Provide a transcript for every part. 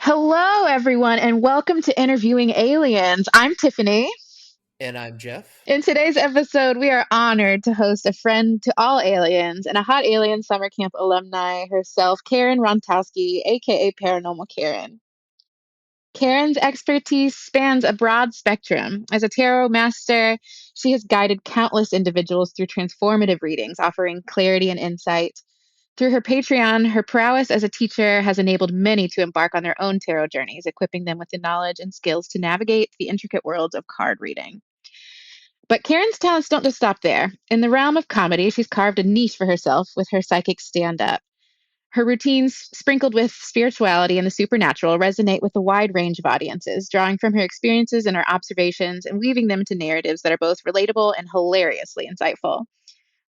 Hello, everyone, and welcome to Interviewing Aliens. I'm Tiffany. And I'm Jeff. In today's episode, we are honored to host a friend to all aliens and a hot alien summer camp alumni herself, Karen Rontowski, aka Paranormal Karen. Karen's expertise spans a broad spectrum. As a tarot master, she has guided countless individuals through transformative readings, offering clarity and insight. Through her Patreon, her prowess as a teacher has enabled many to embark on their own tarot journeys, equipping them with the knowledge and skills to navigate the intricate worlds of card reading. But Karen's talents don't just stop there. In the realm of comedy, she's carved a niche for herself with her psychic stand up. Her routines, sprinkled with spirituality and the supernatural, resonate with a wide range of audiences, drawing from her experiences and her observations and weaving them into narratives that are both relatable and hilariously insightful.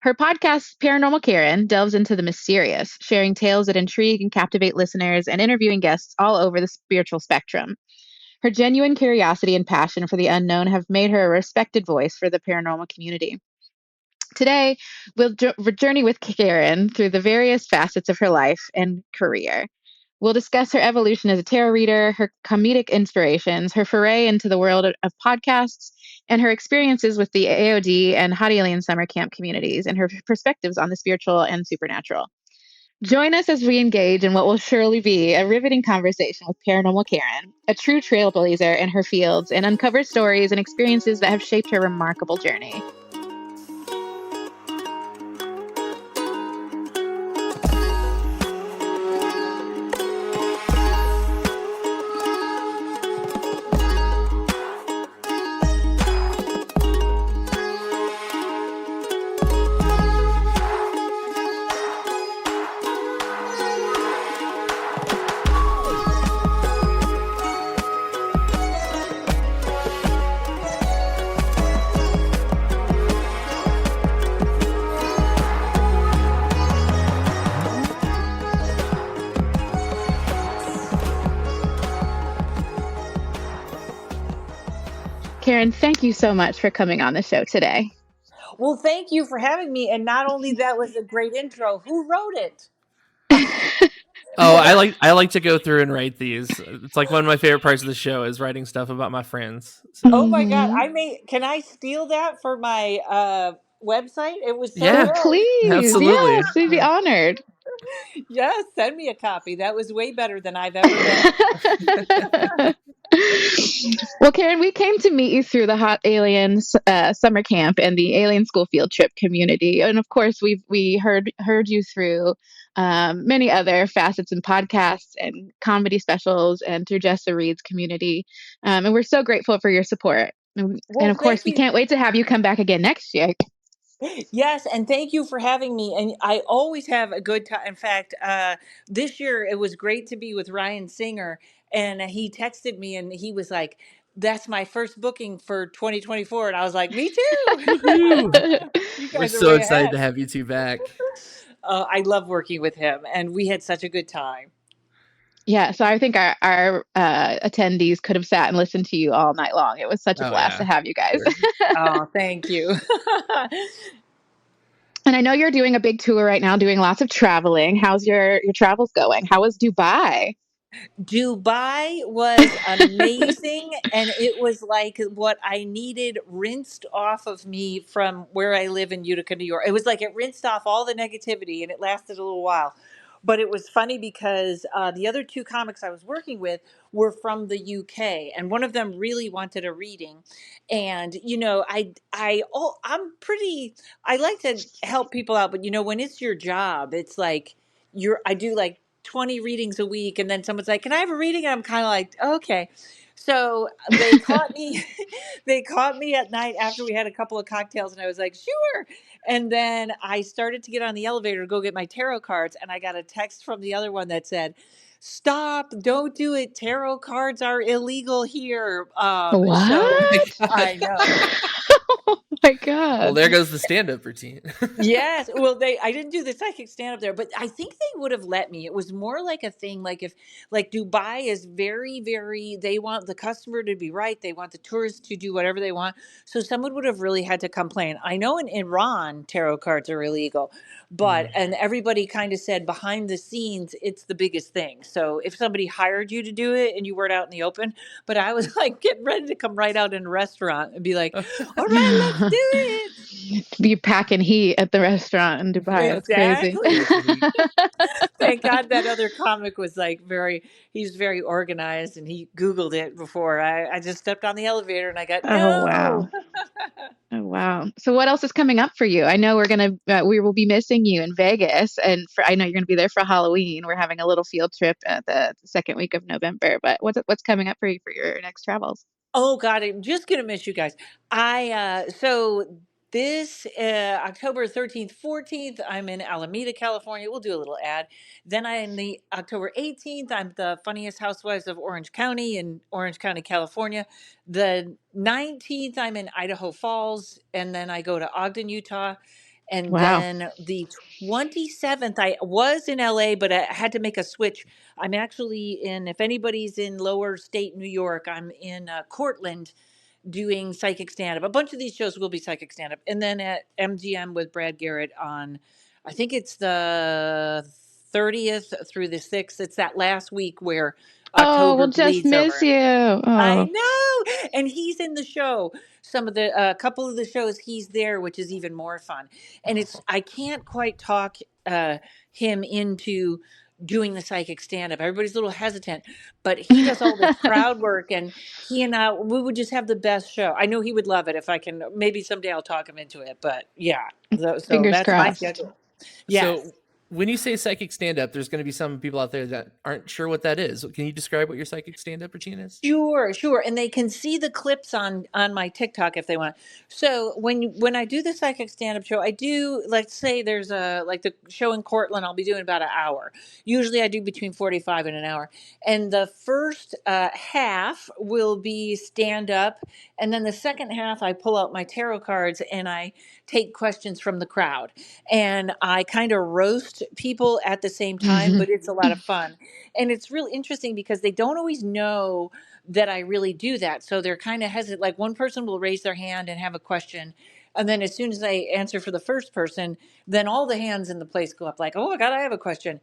Her podcast, Paranormal Karen, delves into the mysterious, sharing tales that intrigue and captivate listeners and interviewing guests all over the spiritual spectrum. Her genuine curiosity and passion for the unknown have made her a respected voice for the paranormal community. Today, we'll journey with Karen through the various facets of her life and career. We'll discuss her evolution as a tarot reader, her comedic inspirations, her foray into the world of podcasts, and her experiences with the AOD and Hot Alien Summer Camp communities, and her perspectives on the spiritual and supernatural. Join us as we engage in what will surely be a riveting conversation with Paranormal Karen, a true trailblazer in her fields, and uncover stories and experiences that have shaped her remarkable journey. Karen, thank you so much for coming on the show today. Well, thank you for having me. And not only that was a great intro, who wrote it? Oh, I like to go through and write these. It's like one of my favorite parts of the show is writing stuff about my friends. So Oh my God. Mhm. Can I steal that for my website? It was so Oh, yeah, good. please. absolutely. Yes, we'd be honored. Yes, send me a copy. That was way better than I've ever been. Well, Karen, we came to meet you through the Hot Aliens summer camp and the Alien School Field Trip community, and of course, we heard you through many other facets and podcasts and comedy specials, and through Jessa Reed's community, and we're so grateful for your support. And Well, of course, thank we you. can't wait to have you come back again next year. Yes, and thank you for having me. And I always have a good time. In fact, this year it was great to be with Ryan Singer, and he texted me and he was like, "That's my first booking for 2024," and I was like, "Me too." Woohoo! You We're guys are so way excited to ahead. have you two back. I love working with him, and we had such a good time. Yeah, so I think our attendees could have sat and listened to you all night long. It was such a Oh blast to yeah, have you guys. sure. Oh, thank you. And I know you're doing a big tour right now, doing lots of traveling. How's your travels going? How was Dubai? Dubai was amazing, and it was like what I needed rinsed off of me from where I live in Utica, New York. It was like it rinsed off all the negativity, and it lasted a little while. But it was funny because the other two comics I was working with were from the UK, and one of them really wanted a reading. And I'm pretty. I like to help people out, but when it's your job, it's like I do like 20 readings a week, and then someone's like, "Can I have a reading?" And I'm kind of like, okay. So they caught me they caught me at night after we had a couple of cocktails, and I was like, sure. And then I started to get on the elevator to go get my tarot cards, and I got a text from the other one that said, "Stop, don't do it, tarot cards are illegal here." Oh So my What? god. I know. my Well, God. there goes the stand-up routine. Yes. Well, I didn't do the psychic stand up there, but I think they would have let me. It was more like a thing like if like Dubai is very, very they want the customer to be right. They want the tourists to do whatever they want. So someone would have really had to complain. I know in Iran tarot cards are illegal, but Mm. and everybody kind of said behind the scenes it's the biggest thing. So if somebody hired you to do it and you weren't out in the open, but I was like getting ready to come right out in a restaurant and be like, all right, let's do it. Be packing heat at the restaurant in Dubai. That's crazy. Exactly. Packing heat. Thank God that other comic was like he's very organized and he Googled it before. I just stepped on the elevator and I got, Oh, no. wow. Oh, wow. So what else is coming up for you? I know we will be missing you in Vegas, and I know you're gonna be there for Halloween. We're having a little field trip at the second week of November. But what's coming up for you for your next travels? Oh God, I'm just gonna miss you guys. I so this October 13th, 14th, I'm in Alameda, California. We'll do a little ad. Then I'm the October 18th, I'm the funniest housewives of Orange County in Orange County, California. The 19th, I'm in Idaho Falls, and then I go to Ogden, Utah. And Wow. then the 27th, I was in LA, but I had to make a switch. I'm actually in, if anybody's in lower state New York, I'm in Cortland doing psychic stand up. A bunch of these shows will be psychic stand up. And then at MGM with Brad Garrett on, I think it's the 30th through the 6th. It's that last week where Oh, October we'll just bleeds miss over. you. I Oh, know. And he's in the show. Some of the a couple of the shows he's there, which is even more fun. And it's I can't quite talk him into doing the psychic stand up. Everybody's a little hesitant, but he does all the crowd work and he and I we would just have the best show. I know he would love it if I can maybe someday I'll talk him into it, but yeah. So fingers that's my crossed. schedule. Yes. So when you say psychic stand-up, there's going to be some people out there that aren't sure what that is. Can you describe what your psychic stand-up routine is? Sure, sure, and they can see the clips on my TikTok if they want. So when I do the psychic stand up show, I do let's say there's a like the show in Cortland, I'll be doing about an hour. Usually, I do between 45 and an hour, and the first half will be stand up, and then the second half I pull out my tarot cards and I take questions from the crowd, and I kind of roast people at the same time, but it's a lot of fun, and it's really interesting because they don't always know that I really do that. So they're kind of hesitant. Like one person will raise their hand and have a question. And then as soon as I answer for the first person, then all the hands in the place go up like, oh my God, I have a question.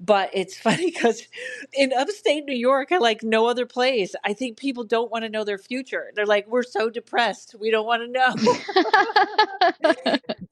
But it's funny because in upstate New York, I like no other place. I think people don't want to know their future. They're like, we're so depressed. We don't want to know.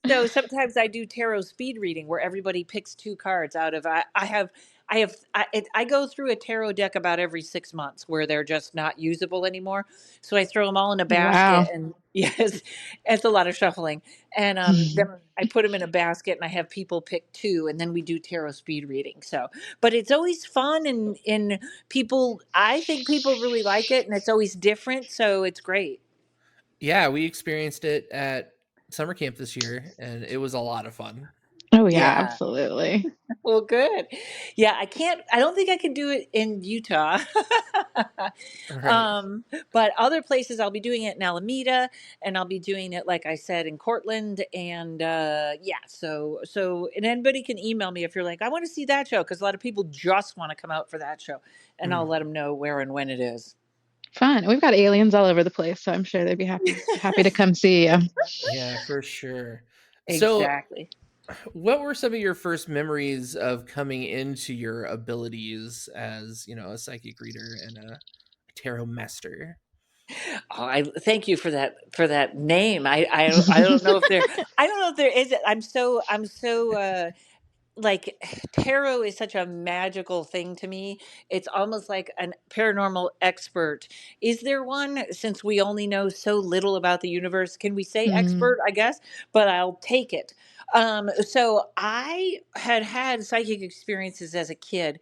So sometimes I do tarot speed reading where everybody picks two cards out of I go through a tarot deck about every 6 months where they're just not usable anymore. So I throw them all in a basket Wow. and yes, it's a lot of shuffling. And then I put them in a basket and I have people pick two and then we do tarot speed reading. So, but it's always fun and people I think people really like it and it's always different. So it's great. Yeah, we experienced it at summer camp this year, and it was a lot of fun. Oh yeah, Yeah. absolutely. Well, good. Yeah, I don't think I can do it in Utah. All right. But other places I'll be doing it in Alameda and I'll be doing it, like I said, in Cortland. And yeah, so, and anybody can email me if you're like, I want to see that show. Cause a lot of people just want to come out for that show and I'll Mm. let them know where and when it is. Fun. We've got aliens all over the place, so I'm sure they'd be happy to come see you. Yeah, for sure. So, Exactly. what were some of your first memories of coming into your abilities as, a psychic reader and a tarot master? Oh, I thank you for that name. I don't know if there I don't know if there is. I'm so like tarot is such a magical thing to me. It's almost like an paranormal expert. Is there one since we only know so little about the universe? Can we say Mm. expert, I guess, but I'll take it. So I had psychic experiences as a kid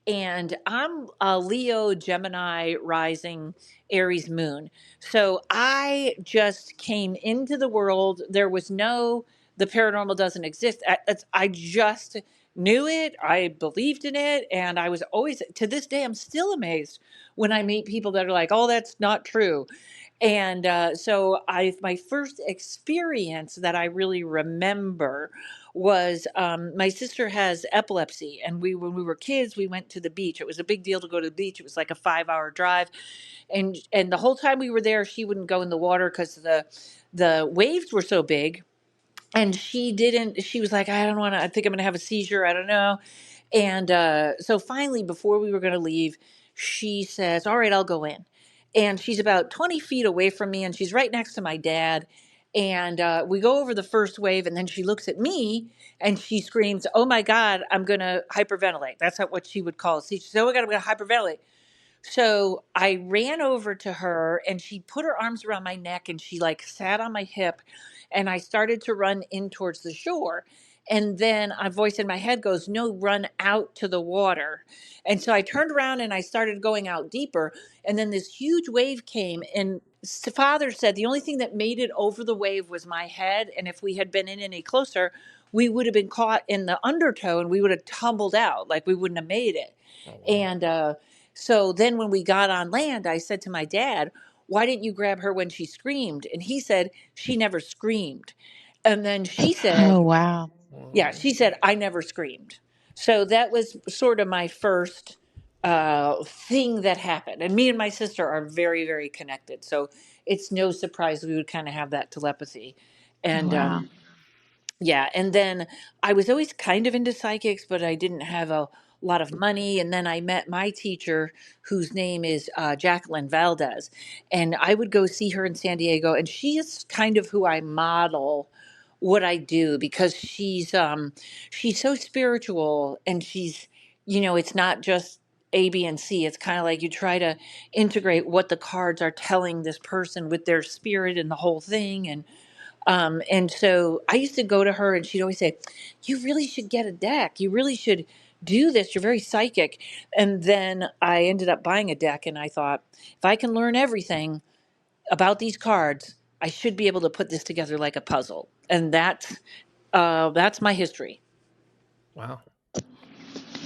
and I'm a Leo, Gemini, rising, Aries moon. So I just came into the world. There was the paranormal doesn't exist. I just knew it. I believed in it. And I was always, to this day, I'm still amazed when I meet people that are like, oh, that's not true. And so my first experience that I really remember was my sister has epilepsy, and when we were kids, we went to the beach. It was a big deal to go to the beach. It was like a 5 hour drive, and the whole time we were there, she wouldn't go in the water because the waves were so big. And she was like, I don't want to, I think I'm going to have a seizure. I don't know. And so finally, before we were going to leave, she says, all right, I'll go in. And she's about 20 feet away from me, and she's right next to my dad. And we go over the first wave, and then she looks at me and she screams, oh my God, I'm going to hyperventilate. That's not what she would call it. She said, oh my God, I'm going to hyperventilate. So I ran over to her and she put her arms around my neck and she like sat on my hip, and I started to run in towards the shore. And then a voice in my head goes, no, run out to the water. And so I turned around and I started going out deeper. And then this huge wave came, and father said the only thing that made it over the wave was my head. And if we had been in any closer, we would have been caught in the undertow and we would have tumbled out. Like we wouldn't have made it. Oh wow. And so then when we got on land, I said to my dad, why didn't you grab her when she screamed? And he said, she never screamed. And then she Oh, said, wow. yeah, Wow. she said, I never screamed. So that was sort of my first thing that happened. And me and my sister are very, very connected. So it's no surprise we would kind of have that telepathy. Oh, And wow. yeah, and then I was always kind of into psychics, but I didn't have a lot of money. And then I met my teacher, whose name is Jacqueline Valdez, and I would go see her in San Diego. And she is kind of who I model what I do, because she's so spiritual, and she's, it's not just A, B, and C. It's kind of like you try to integrate what the cards are telling this person with their spirit and the whole thing. And so I used to go to her and she'd always say, you really should get a deck. You really should do this. You're very psychic. And then I ended up buying a deck, and I thought, if I can learn everything about these cards, I should be able to put this together like a puzzle. And that's my history. Wow.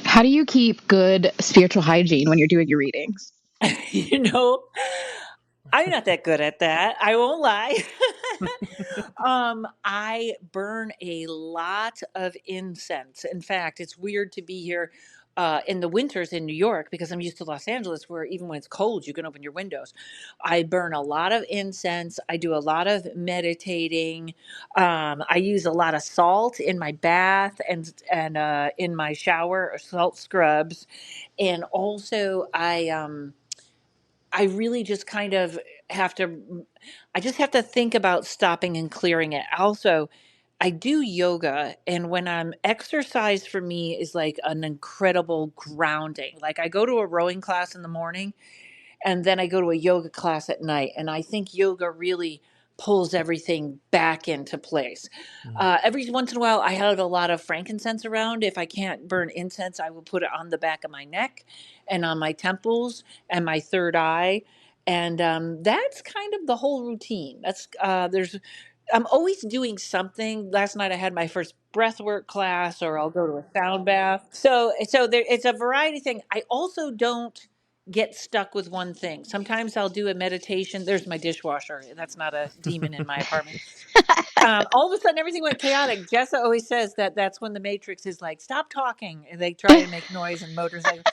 How do you keep good spiritual hygiene when you're doing your readings? you know, I'm not that good at that. I won't lie. I burn a lot of incense. In fact, it's weird to be here in the winters in New York, because I'm used to Los Angeles, where even when it's cold, you can open your windows. I burn a lot of incense. I do a lot of meditating. I use a lot of salt in my bath and in my shower, or salt scrubs. And also, I really just kind of have to I just have to think about stopping and clearing it. Also, I do yoga, and when I'm exercise for me is like an incredible grounding. Like I go to a rowing class in the morning, and then I go to a yoga class at night, and I think yoga really pulls everything back into place. Mm. Every once in a while, I have a lot of frankincense around. If I can't burn incense, I will put it on the back of my neck and on my temples and my third eye, and that's kind of the whole routine. That's there's I'm always doing something. Last night I had my first breathwork class, or I'll go to a sound bath. So there, it's a variety thing. I also don't get stuck with one thing. Sometimes I'll do a meditation. There's my dishwasher. That's not a demon in my apartment. All of a sudden, everything went chaotic. Jessa always says that that's when the Matrix is like, stop talking. And they try and make noise and motorcycles.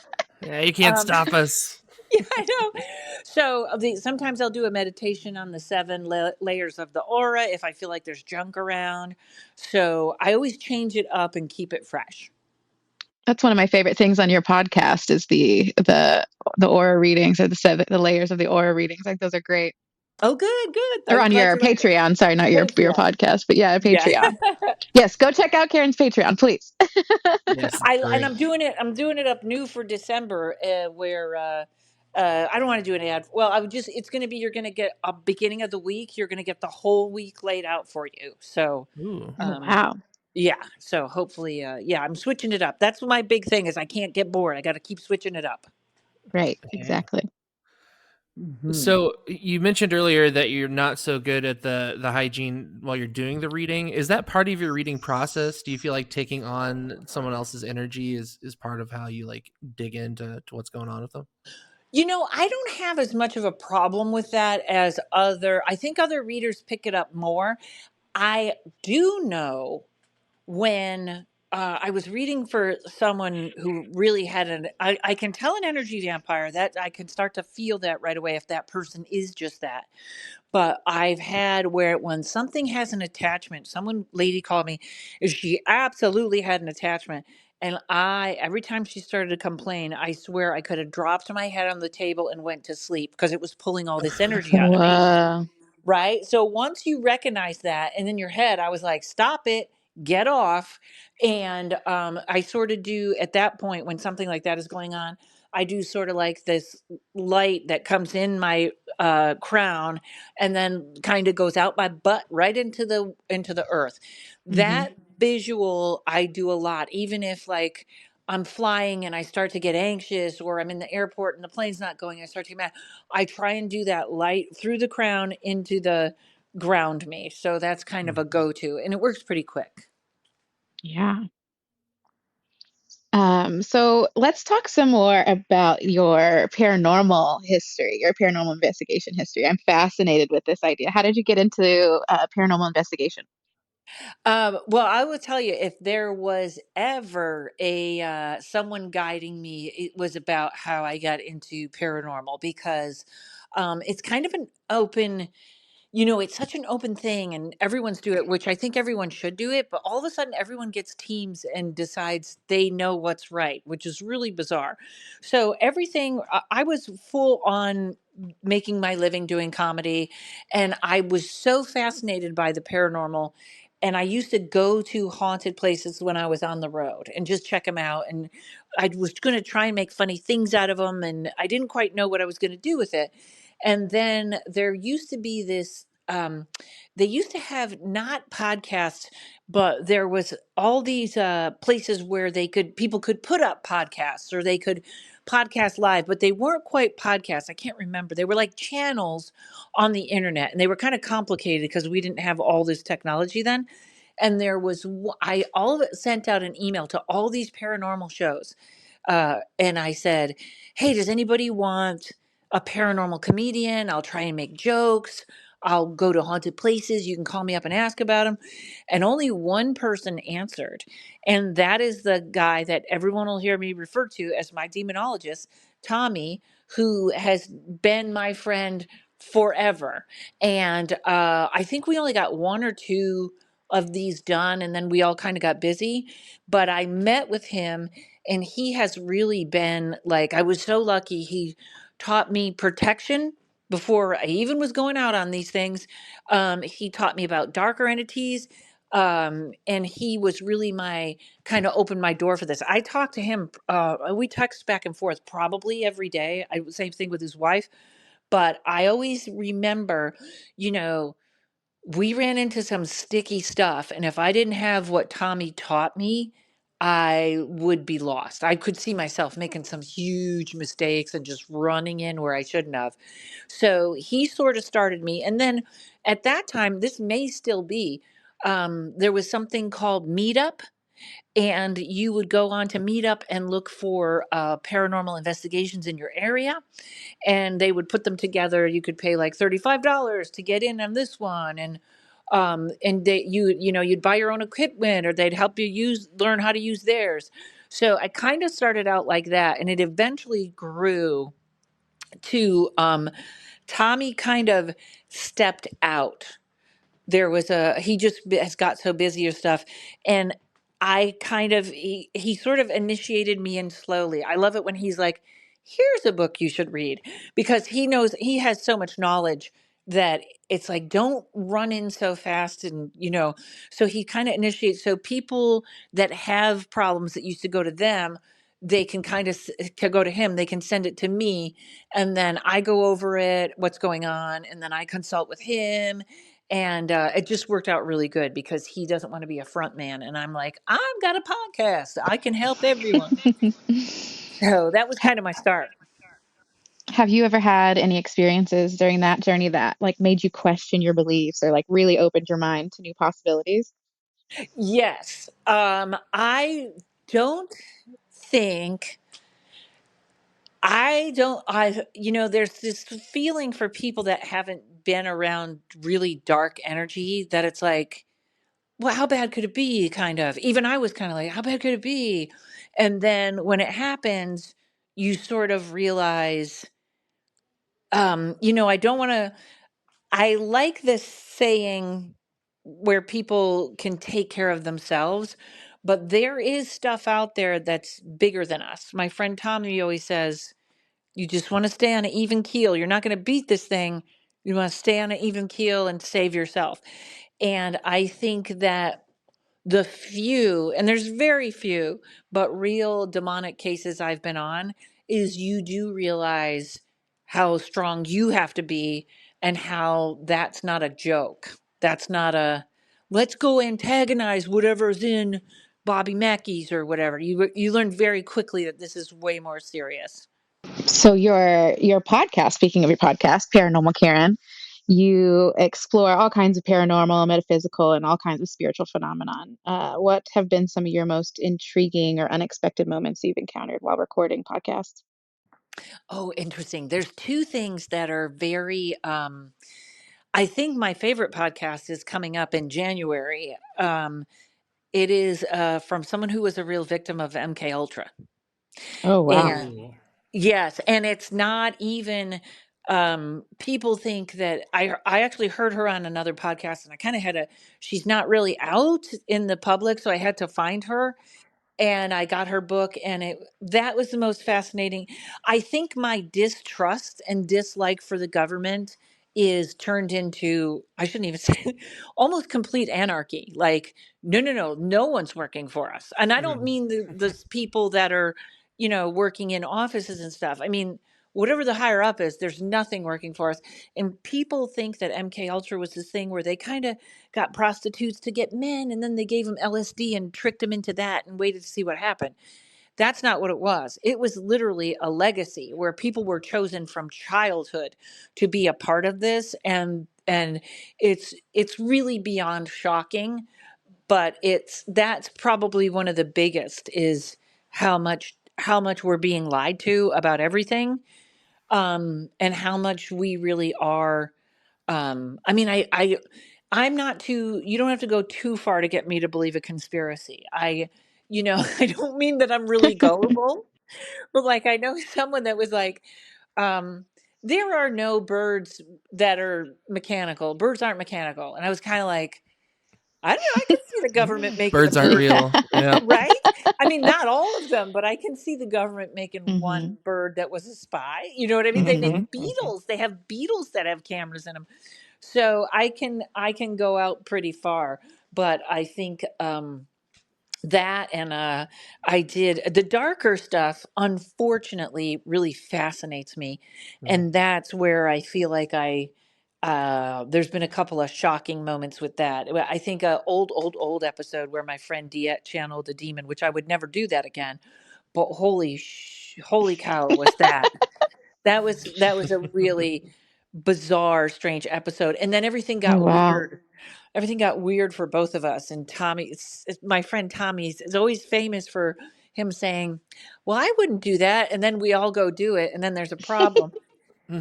Yeah, you can't Um, stop us. yeah, I know. So sometimes I'll do a meditation on the seven layers of the aura if I feel like there's junk around. So I always change it up and keep it fresh. That's one of my favorite things on your podcast is the aura readings, or the layers of the aura readings. Like those are great. Oh, good, good. Or I'm on glad your you like it. Patreon. Sorry, not your Patreon. podcast, but yeah, Yeah. Patreon. Yes, go check out Karen's Patreon, please. Yes, it's And great. I'm doing it up new for December, where I don't want to do an ad. Well, I would just it's going to be, you're going to get a beginning of the week. You're going to get the whole week laid out for you. So, Ooh. Oh, um, wow. yeah. So hopefully, yeah, I'm switching it up. That's my big thing is I can't get bored. I got to keep switching it up. Right, Yeah. exactly. Hmm. So you mentioned earlier that you're not so good at the hygiene while you're doing the reading. Is that part of your reading process? Do you feel like taking on someone else's energy is part of how you like dig into what's going on with them? I don't have as much of a problem with that as I think other readers pick it up more. I do know when I was reading for someone who really had I can tell an energy vampire, that I can start to feel that right away if that person is just that. But I've had where when something has an attachment, someone lady called me, she absolutely had an attachment. And every time she started to complain, I swear I could have dropped my head on the table and went to sleep because it was pulling all this energy out of me. Whoa. Right? So once you recognize that, and in your head, I was like, stop it, get off. And I sort of do at that point when something like that is going on, I do sort of like this light that comes in my crown and then kind of goes out my butt right into the earth. Hmm. That visual I do a lot, even if like I'm flying and I start to get anxious, or I'm in the airport and the plane's not going, I start to get mad. I try and do that light through the crown into the ground me. So that's kind of a go-to, and it works pretty quick. Yeah. So let's talk some more about your paranormal history, your paranormal investigation history. I'm fascinated with this idea. How did you get into paranormal investigation? Well, I will tell you, if there was ever a someone guiding me, it was about how I got into paranormal because it's kind of an open. It's such an open thing and everyone's do it, which I think everyone should do it, but all of a sudden everyone gets teams and decides they know what's right, which is really bizarre. So everything I was full on making my living doing comedy, and I was so fascinated by the paranormal, and I used to go to haunted places when I was on the road and just check them out, and I was going to try and make funny things out of them, and I didn't quite know what I was going to do with it. And then there used to be this, they used to have not podcasts, but there was all these places where people could put up podcasts or they could podcast live, but they weren't quite podcasts. I can't remember. They were like channels on the internet, and they were kind of complicated because we didn't have all this technology then. And there was, I all of it sent out an email to all these paranormal shows, and I said, "Hey, does anybody want a paranormal comedian? I'll try and make jokes. I'll go to haunted places. You can call me up and ask about them." And only one person answered. And that is the guy that everyone will hear me refer to as my demonologist, Tommy, who has been my friend forever. And I think we only got one or two of these done, and then we all kind of got busy. But I met with him, and he has really been like, I was so lucky. He taught me protection before I even was going out on these things. He taught me about darker entities. And he was really my kind of opened my door for this. I talked to him, we text back and forth probably every day. Same thing with his wife. But I always remember, you know, we ran into some sticky stuff, and if I didn't have what Tommy taught me, I would be lost. I could see myself making some huge mistakes and just running in where I shouldn't have. So he sort of started me. And then at that time, this may still be, there was something called Meetup, and you would go on to Meetup and look for paranormal investigations in your area, and they would put them together. You could pay like $35 to get in on this one, and you'd buy your own equipment, or they'd help you learn how to use theirs. So I kind of started out like that, and it eventually grew to Tommy kind of stepped out. There was he just has got so busy or stuff, and I kind of he sort of initiated me in slowly. I love it when he's like, here's a book you should read, because he knows he has so much knowledge that it's like, don't run in so fast. And so he kind of initiates, so people that have problems that used to go to them, they can kind of can go to him, they can send it to me, and then I go over it, what's going on, and then I consult with him. And it just worked out really good because he doesn't want to be a front man. And I'm like, I've got a podcast, I can help everyone. So that was Ha- kind of my start. Have you ever had any experiences during that journey that like made you question your beliefs or like really opened your mind to new possibilities? Yes. I don't think I don't, there's this feeling for people that haven't been around really dark energy that it's like, well, how bad could it be? Kind of. Even I was kind of like, how bad could it be? And then when it happens, you sort of realize, I don't want to, I like this saying where people can take care of themselves, but there is stuff out there that's bigger than us. My friend Tommy always says, you just want to stay on an even keel. You're not going to beat this thing. You want to stay on an even keel and save yourself. And I think that the few, and there's very few, but real demonic cases I've been on, is you do realize how strong you have to be and how that's not a joke. That's not a, let's go antagonize whatever's in Bobby Mackey's or whatever. You learn very quickly that this is way more serious. So your podcast, speaking of your podcast, Paranormal Karen, you explore all kinds of paranormal, metaphysical, and all kinds of spiritual phenomenon. What have been some of your most intriguing or unexpected moments you've encountered while recording podcasts? Oh, interesting. There's two things that are very I think my favorite podcast is coming up in January. It is from someone who was a real victim of MK Ultra. Oh, wow. And Ooh. yes, and it's not even people think that I actually heard her on another podcast and I kind of had a she's not really out in the public, so I had to find her and I got her book and it that was the most fascinating. I think my distrust and dislike for the government is turned into I shouldn't even say it, almost complete anarchy. Like no one's working for us. And I don't Mm. mean the people that are, working in offices and stuff. I mean whatever the higher up is, there's nothing working for us. And people think that MK Ultra was this thing where they kind of got prostitutes to get men and then they gave them LSD and tricked them into that and waited to see what happened. That's not what it was. It was literally a legacy where people were chosen from childhood to be a part of this and it's really beyond shocking, but that's probably one of the biggest is how much we're being lied to about everything, and how much we really are. I mean, I'm not too. You don't have to go too far to get me to believe a conspiracy. I don't mean that I'm really gullible, but like I know someone that was like, um, there are no birds that are mechanical. Birds aren't mechanical, and I was kind of like, I don't know. I could see the government making a Birds aren't bird. real. Yeah. Right? I mean, not all of them, but I can see the government making Hmm. one bird that was a spy. You know what I mean? They Hmm. make beetles. They have beetles that have cameras in them. So I can go out pretty far, but I think that and I did the darker stuff unfortunately really fascinates me, and that's where I feel like I there's been a couple of shocking moments with that. I think a old episode where my friend Diet channeled a demon, which I would never do that again, but holy cow was that. That was a really bizarre, strange episode. And then everything Oh, got wow. weird. Everything got weird for both of us. And Tommy, my friend Tommy is always famous for him saying, "Well, I wouldn't do that." And then we all go do it, and then there's a problem.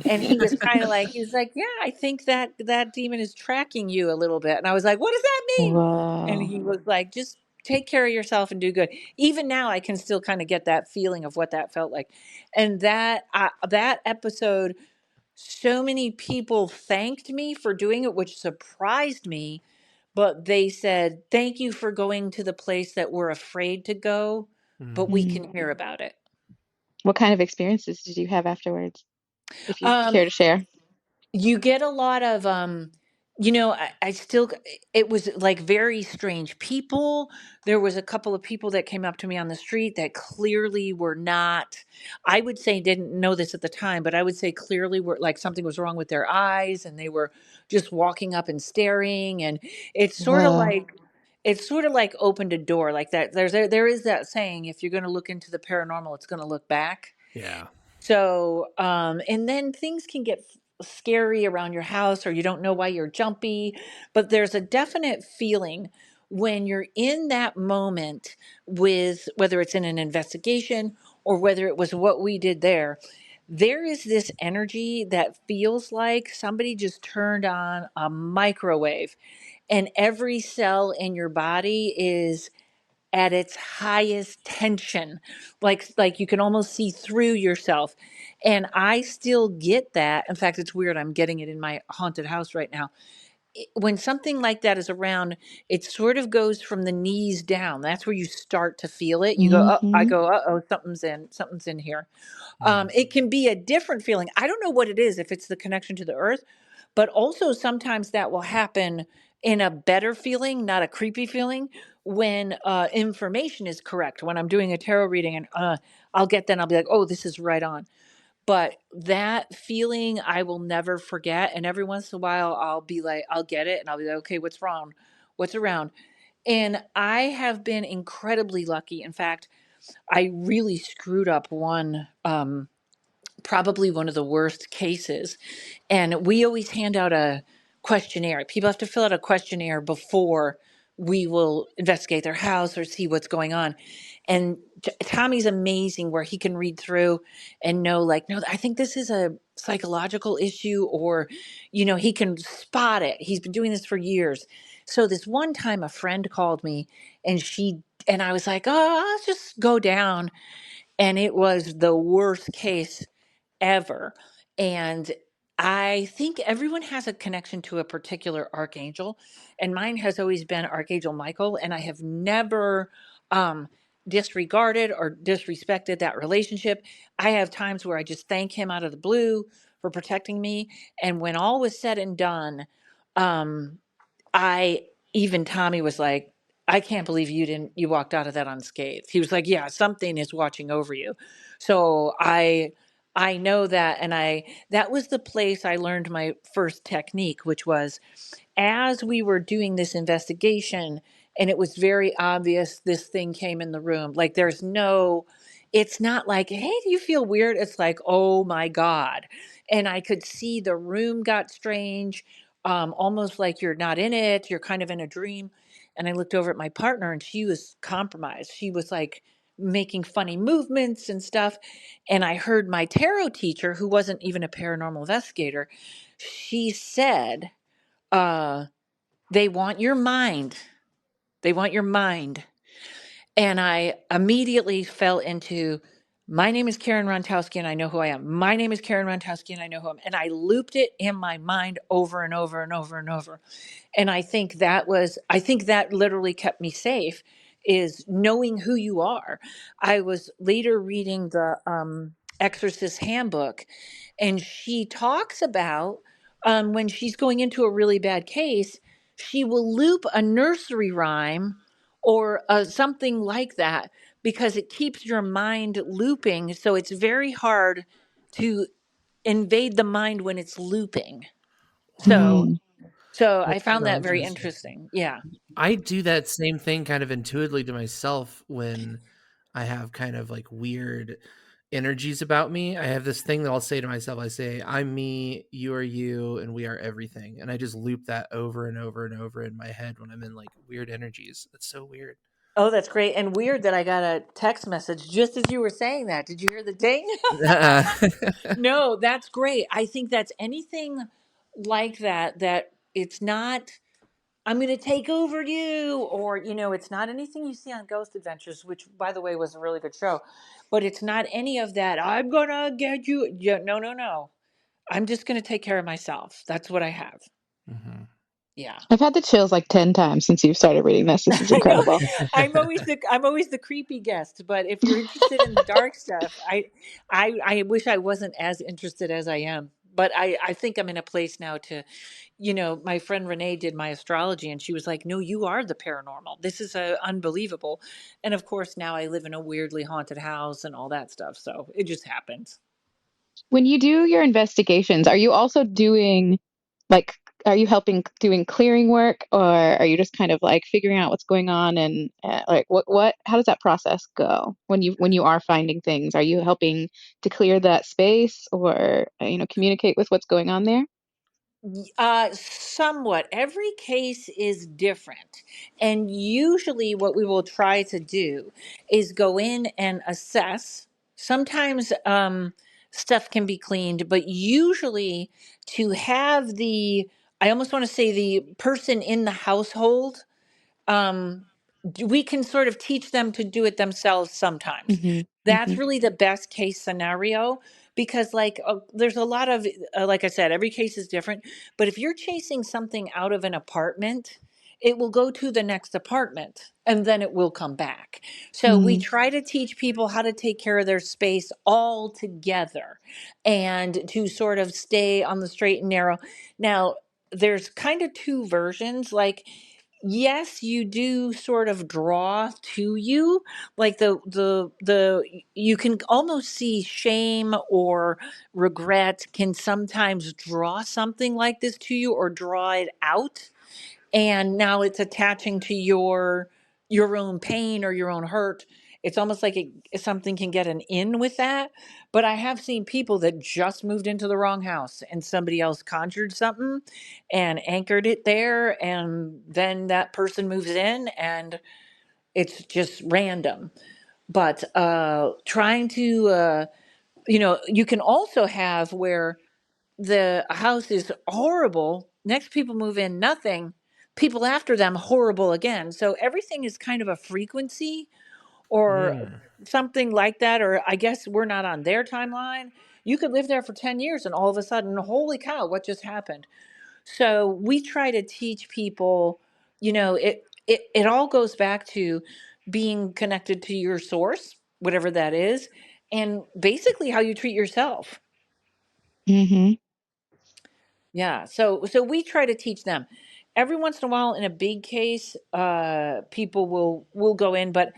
And he was kind of like, he was like, "Yeah, I think that demon is tracking you a little bit." And I was like, "What does that mean?" And Whoa. he was like, "Just take care of yourself and do good." Even now, I can still kind of get that feeling of what that felt like. And that episode, so many people thanked me for doing it, which surprised me. But they said, "Thank you for going to the place that we're afraid to go, but we Mm. can hear about it." What kind of experiences did you have afterwards, if you Um, care to share? You get a lot of I still it was like very strange people. There was a couple of people that came up to me on the street that clearly were not, I would say didn't know this at the time, but I would say clearly were like something was wrong with their eyes and they were just walking up and staring, and it's sort of Whoa. like it's sort of like opened a door like that. There is that saying, if you're going to look into the paranormal, it's going to look back. Yeah. So, and then things can get scary around your house, or you don't know why you're jumpy, but there's a definite feeling when you're in that moment with whether it's in an investigation or whether it was what we did there, there is this energy that feels like somebody just turned on a microwave and every cell in your body is at its highest tension, like you can almost see through yourself. And I still get that. In fact, it's weird, I'm getting it in my haunted house right now. When something like that is around, it sort of goes from the knees down. That's where you start to feel it. You go, oh, I Hmm. go, uh-oh, something's in here. Mm. It can be a different feeling. I don't know what it is, if it's the connection to the earth, but also sometimes that will happen in a better feeling, not a creepy feeling, when information is correct. When I'm doing a tarot reading and I'll be like, oh, this is right on. But that feeling I will never forget. And every once in a while, I'll be like, I'll get it and I'll be like, okay, what's wrong? What's around? And I have been incredibly lucky. In fact, I really screwed up one, probably one of the worst cases. And we always hand out a questionnaire. People have to fill out a questionnaire before we will investigate their house or see what's going on. And Tommy's amazing where he can read through and know, like, no, I think this is a psychological issue, or, he can spot it. He's been doing this for years. So this one time a friend called me and I was like, oh, I'll just go down. And it was the worst case ever. And I think everyone has a connection to a particular archangel, and mine has always been Archangel Michael. And I have never um, disregarded or disrespected that relationship. I have times where I just thank him out of the blue for protecting me. And when all was said and done, um, I even Tommy was like, I can't believe you walked out of that unscathed. He was like, yeah, something is watching over you. So I know that, and that was the place I learned my first technique, which was as we were doing this investigation, and it was very obvious this thing came in the room. Like it's not like, hey, do you feel weird? It's like, oh my God. And I could see the room got strange, almost like you're not in it, you're kind of in a dream. And I looked over at my partner and she was compromised. She was like making funny movements and stuff. And I heard my tarot teacher, who wasn't even a paranormal investigator, she said, uh, they want your mind. They want your mind. And I immediately fell into, my name is Karen Rontowski and I know who I am. My name is Karen Rontowski and I know who I am. And I looped it in my mind over and over and over and over. And I think that literally kept me safe, is knowing who you are. I was later reading the Exorcist Handbook, and she talks about when she's going into a really bad case, she will loop a nursery rhyme or something like that, because it keeps your mind looping. So it's very hard to invade the mind when it's looping. So Mm. so I That's found so that very interesting. interesting. Yeah. I do that same thing kind of intuitively to myself when I have kind of like weird energies about me. I have this thing that I'll say to myself. I say, I'm me, you are you, and we are everything. And I just loop that over and over and over in my head when I'm in like weird energies. That's so weird. Oh, that's great. And weird that I got a text message just as you were saying that. Did you hear the ding? No, that's great. I think that's anything like that, that it's not, I'm going to take over you, or, it's not anything you see on Ghost Adventures, which, by the way, was a really good show. But it's not any of that. I'm going to get you. Yeah, no, no, no. I'm just going to take care of myself. That's what I have. Mhm. Yeah. I've had the chills like 10 times since you've started reading this. This is I know. incredible. I'm always the creepy guest, but if you're interested in the dark stuff, I wish I wasn't as interested as I am. But I think I'm in a place now to, my friend Renee did my astrology and she was like, "No, you are the paranormal. This is unbelievable." And of course, now I live in a weirdly haunted house and all that stuff, so it just happens. When you do your investigations, are you also doing like, are you helping doing clearing work, or are you just kind of like figuring out what's going on, and like how does that process go when you are finding things? Are you helping to clear that space, or communicate with what's going on there? Somewhat. Every case is different. And usually, what we will try to do is go in and assess. Sometimes stuff can be cleaned, but usually to have I almost want to say the person in the household, um, we can sort of teach them to do it themselves sometimes. Hmm. That's Hmm. really the best case scenario because, like, there's a lot of, like I said, every case is different. But if you're chasing something out of an apartment, it will go to the next apartment and then it will come back. So we Hmm. try to teach people how to take care of their space all together and to sort of stay on the straight and narrow. Now, there's kind of two versions. Like, yes, you do sort of draw to you, like the you can almost see shame or regret can sometimes draw something like this to you or draw it out, and now it's attaching to your own pain or your own hurt. It's almost like something can get an in with that. But I have seen people that just moved into the wrong house and somebody else conjured something and anchored it there, and then that person moves in and it's just random. But trying to you can also have where the house is horrible, next people move in, nothing, people after them horrible again. So everything is kind of a frequency or Mm. something like that. Or I guess we're not on their timeline. You could live there for 10 years and all of a sudden, holy cow, what just happened? So we try to teach people, it all goes back to being connected to your source, whatever that is, and basically how you treat yourself. Hmm. Yeah, so we try to teach them. Every once in a while, in a big case, people will go in, but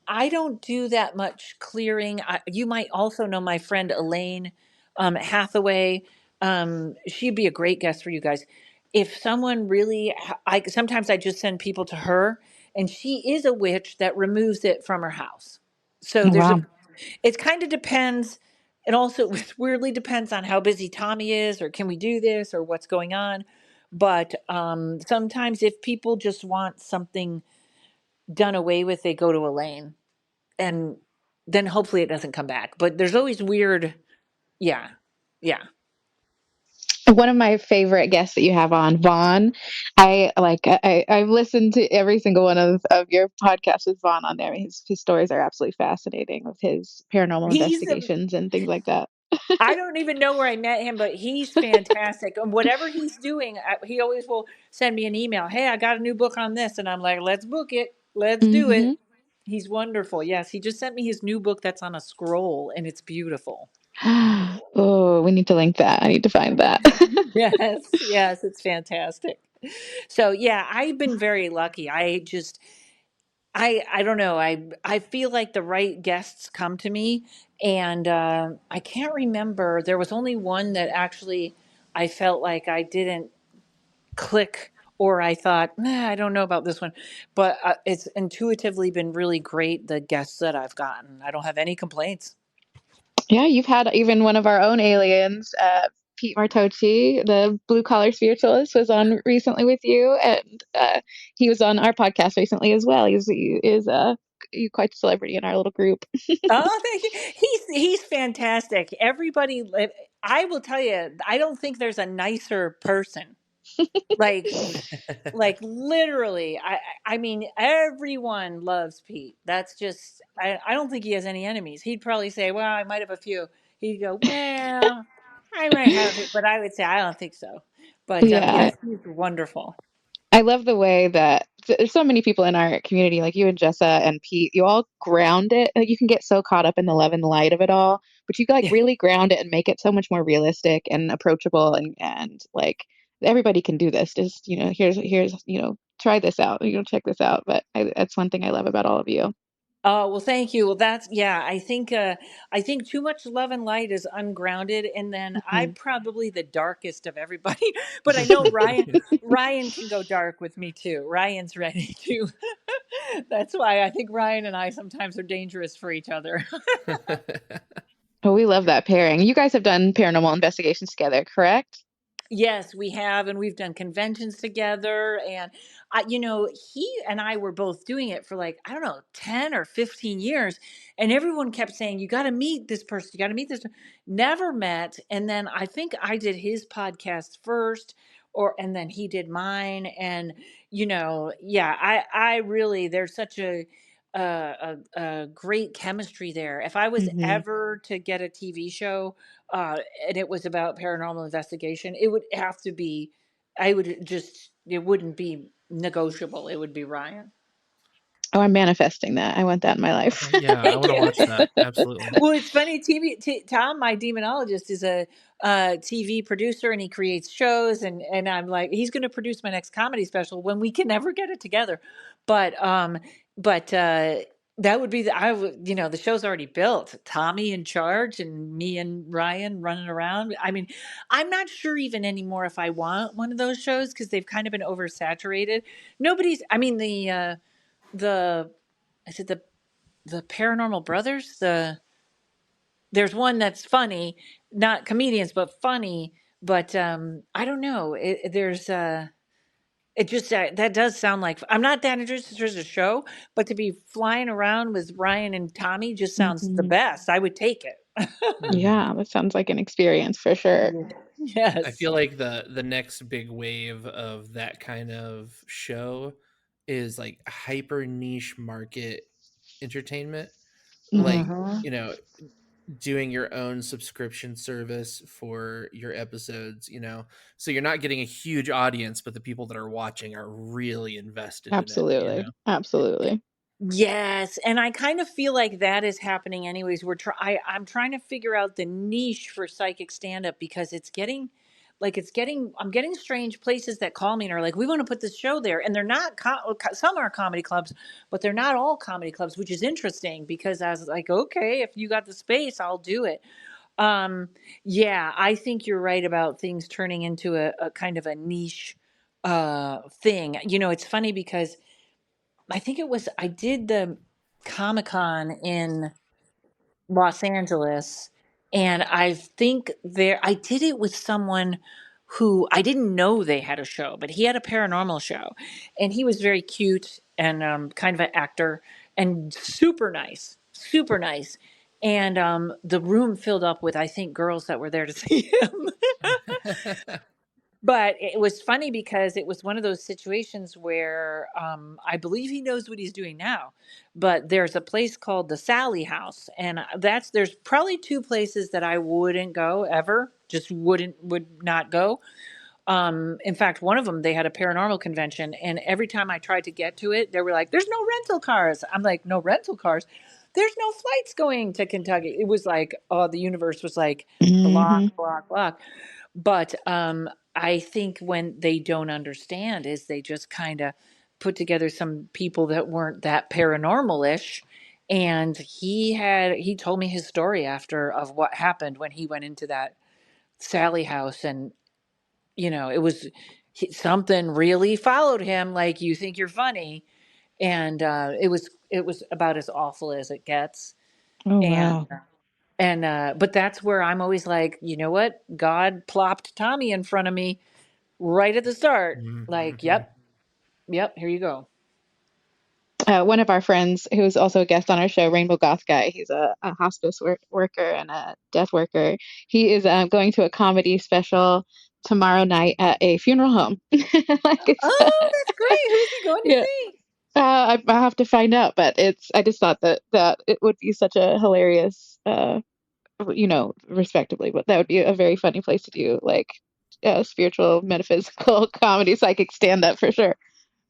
I don't do that much clearing. You might also know my friend Elaine Hathaway. She'd be a great guest for you guys. If someone really, I sometimes I just send people to her, and she is a witch that removes it from her house. So there's a Wow. it kind of depends. It also weirdly depends on how busy Tommy is, or can we do this, or what's going on. But sometimes, if people just want something done away with, they go to Elaine, and then hopefully it doesn't come back. But there's always weird, yeah, yeah. One of my favorite guests that you have on, Vaughn. I've listened to every single one of your podcasts with Vaughn on there. His stories are absolutely fascinating with his paranormal He's investigations and things like that. I don't even know where I met him, but he's fantastic. And whatever he's doing, he always will send me an email. Hey, I got a new book on this, and I'm like, let's book it, let's do it. Hmm. He's wonderful. Yes, he just sent me his new book that's on a scroll, and it's beautiful. Oh, we need to link that. I need to find that. Yes, yes, it's fantastic. So yeah, I've been very lucky. I don't know. I feel like the right guests come to me, and I can't remember. There was only one that actually I felt like I didn't click, or I thought, nah, I don't know about this one. But it's intuitively been really great. The guests that I've gotten, I don't have any complaints. Yeah, you've had even one of our own aliens, Pete Martocci, the blue collar spiritualist, was on recently with you, and he was on our podcast recently as well. He's quite a celebrity in our little group. Oh, thank you. He's fantastic. Everybody, I will tell you, I don't think there's a nicer person. Like like literally, I mean, everyone loves Pete. That's just, I don't think he has any enemies. He'd probably say, well, I might have a few. He'd go, well, I might have it, but I would say I don't think so. But Yeah, yes, he's wonderful. I love the way that there's so many people in our community, like you and Jessa and Pete. You all ground it. Like, you can get so caught up in the love and light of it all, but you like Yeah. really ground it and make it so much more realistic and approachable, and like everybody can do this. Just here's try this out. Check this out. But that's one thing I love about all of you. Oh, well, thank you. Well, that's, yeah, I think too much love and light is ungrounded, and then I'm Mhm. probably the darkest of everybody. But I know Ryan can go dark with me too. Ryan's ready to. That's why I think Ryan and I sometimes are dangerous for each other. Oh, we love that pairing. You guys have done paranormal investigations together, correct? Yes, we have, and we've done conventions together. And he and I were both doing it for like, I don't know, 10 or 15 years. And everyone kept saying, you got to meet this person, you got to meet this. Never met. And then I think I did his podcast first, and then he did mine. And, yeah, I really, there's such a great chemistry there. If I was Hmm. ever to get a TV show, and it was about paranormal investigation, it would have to be, it wouldn't be negotiable. It would be Ryan. Oh, I'm manifesting that. I want that in my life. Yeah, I Thank want to you. watch that. Absolutely. Well, it's funny. Tom, my demonologist, is a TV producer, and he creates shows. And I'm like, he's going to produce my next comedy special when we can never get it together. But that would be the show's already built. Tommy in charge, and me and Ryan running around. I mean, I'm not sure even anymore if I want one of those shows because they've kind of been oversaturated. Nobody's. I mean, the is it the Paranormal Brothers? There's one that's funny, not comedians, but funny. But I don't know. It just that does sound like, I'm not that interested in a show, but to be flying around with Ryan and Tommy just sounds the Hmm. best. I would take it. Mhm. Yeah, that sounds like an experience for sure. Yeah. I Yes. feel like the next big wave of that kind of show is like hyper niche market entertainment. Hmm. Like, Hmm. you know, doing your own subscription service for your episodes. So you're not getting a huge audience, but the people that are watching are really invested in it. Absolutely. Absolutely. Yes, and I kind of feel like that is happening anyways. I'm trying to figure out the niche for psychic stand up because I'm getting strange places that call me and are like, "We want to put this show there." And they're not some are comedy clubs, but they're not all comedy clubs, which is interesting because I was like, "Okay, if you got the space, I'll do it." Um yeah, I think you're right about things turning into a kind of a niche thing. It's funny because I did the Comic-Con in Los Angeles, and I did it with someone who I didn't know they had a show, but he had a paranormal show, and he was very cute and kind of an actor and super nice, super nice. And the room filled up with, I think, girls that were there to see him. But it was funny because it was one of those situations where I believe he knows what he's doing now. But there's a place called the Sally House, and there's probably two places that I wouldn't go ever, just would not go. In fact, one of them, they had a paranormal convention, and every time I tried to get to it, they were like, "There's no rental cars." I'm like, "No rental cars? There's no flights going to Kentucky." It was like, oh, the universe was like, Hmm. block, block, block. But I think when they don't understand is they just kind of put together some people that weren't that paranormal-ish. And he told me his story after of what happened when he went into that Sally house. And it was something really followed him, like, you think you're funny. And it was about as awful as it gets. Oh, And wow. but that's where I'm always like, you know what, God plopped Tommy in front of me right at the start. Like, Mhm. yep, yep, here you go. One of our friends, who's also a guest on our show, Rainbow Goth Guy, he's a hospice worker and a death worker. He is going to a comedy special tomorrow night at a funeral home. Like it's, Oh, that's great. Who's he going to yeah. see? I have to find out, but I just thought that it would be such a hilarious, respectively, but that would be a very funny place to do like spiritual, metaphysical comedy, psychic stand up for sure.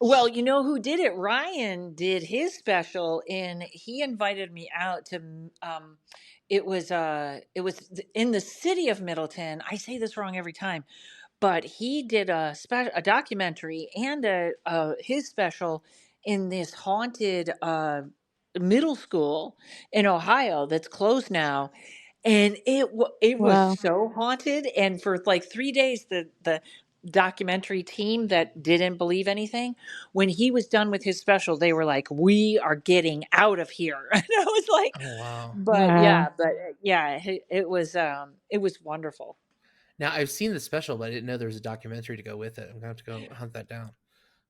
Well, you know who did it? Ryan did his special, and he invited me out to. It was in the city of Middleton. I say this wrong every time, but he did a documentary and his special in this haunted middle school in Ohio that's closed now. And it was Wow. so haunted. And for like 3 days, the documentary team that didn't believe anything, when he was done with his special, they were like, "We are getting out of here." And I was like, Oh wow. but Wow. yeah, it was wonderful. Now I've seen the special, but I didn't know there was a documentary to go with it. I'm gonna have to go hunt that down.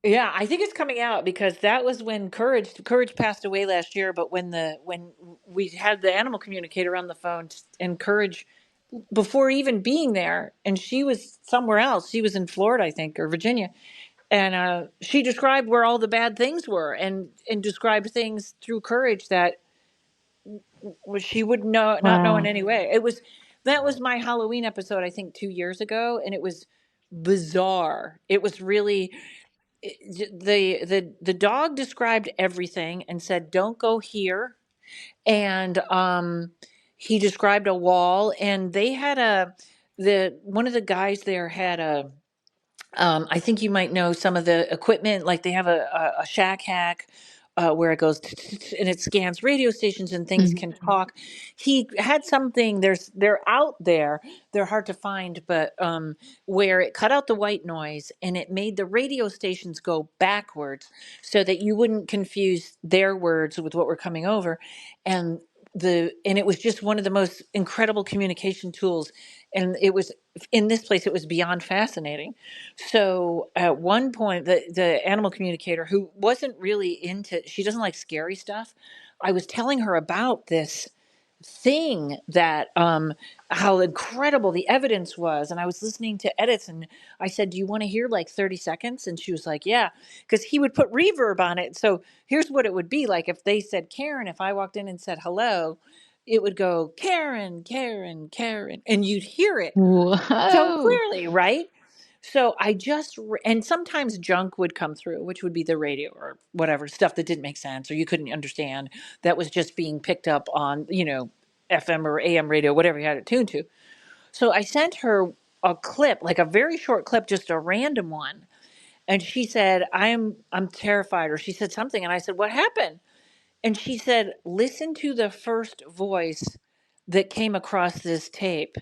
Yeah, I think it's coming out because that was when Courage passed away last year. But when we had the animal communicator on the phone and Courage, before even being there, and she was somewhere else. She was in Florida, I think, or Virginia, and she described where all the bad things were, and described things through Courage that she would not know in Wow. any way. That was my Halloween episode, I think, 2 years ago, and it was bizarre. It was really the dog described everything and said, "Don't go here," and he described a wall, and they had the one of the guys there had a I think you might know some of the equipment, like they have a shack hack where it goes and it scans radio stations and things Mhm. can talk. He had something. They're out there. They're hard to find, but where it cut out the white noise and it made the radio stations go backwards so that you wouldn't confuse their words with what were coming over, and it was just one of the most incredible communication tools, and it was in this place. It was beyond fascinating. So at one point, the animal communicator who wasn't really into, she doesn't like scary stuff. I was telling her about this thing that how incredible the evidence was, and I was listening to edits, and I said, "Do you want to hear like 30 seconds?" And she was like, "Yeah," because he would put reverb on it. So here's what it would be like if they said Karen. If I walked in and said hello, it would go Karen, Karen, Karen, and you'd hear it so Whoa. clearly, right? So and sometimes junk would come through, which would be the radio or whatever stuff that didn't make sense or you couldn't understand that was just being picked up on, FM or AM radio, whatever you had it tuned to. So I sent her a clip, like a very short clip, just a random one. And she said, I'm terrified, or she said something. And I said, "What happened?" And she said, "Listen to the first voice that came across this tape."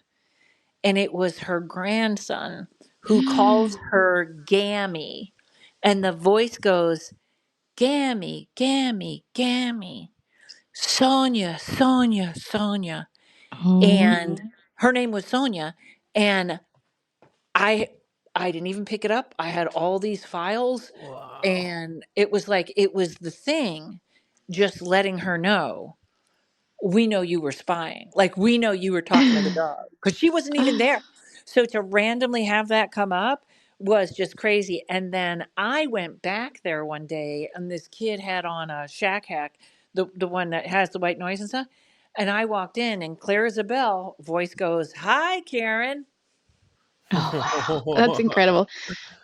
And it was her grandson who calls her Gammy. And the voice goes, "Gammy, Gammy, Gammy, Sonia, Sonia, Sonia." Oh. And her name was Sonia. And I I didn't even pick it up. I had all these files, Wow. and it was like it was the thing just letting her know, "We know you were spying. Like, we know you were talking to the dog," because she wasn't even there. So to randomly have that come up was just crazy. And then I went back there one day, and this kid had on a shack hack, the one that has the white noise and stuff. And I walked in, and Claire Isabel voice goes, "Hi, Karen." Oh, wow. That's incredible.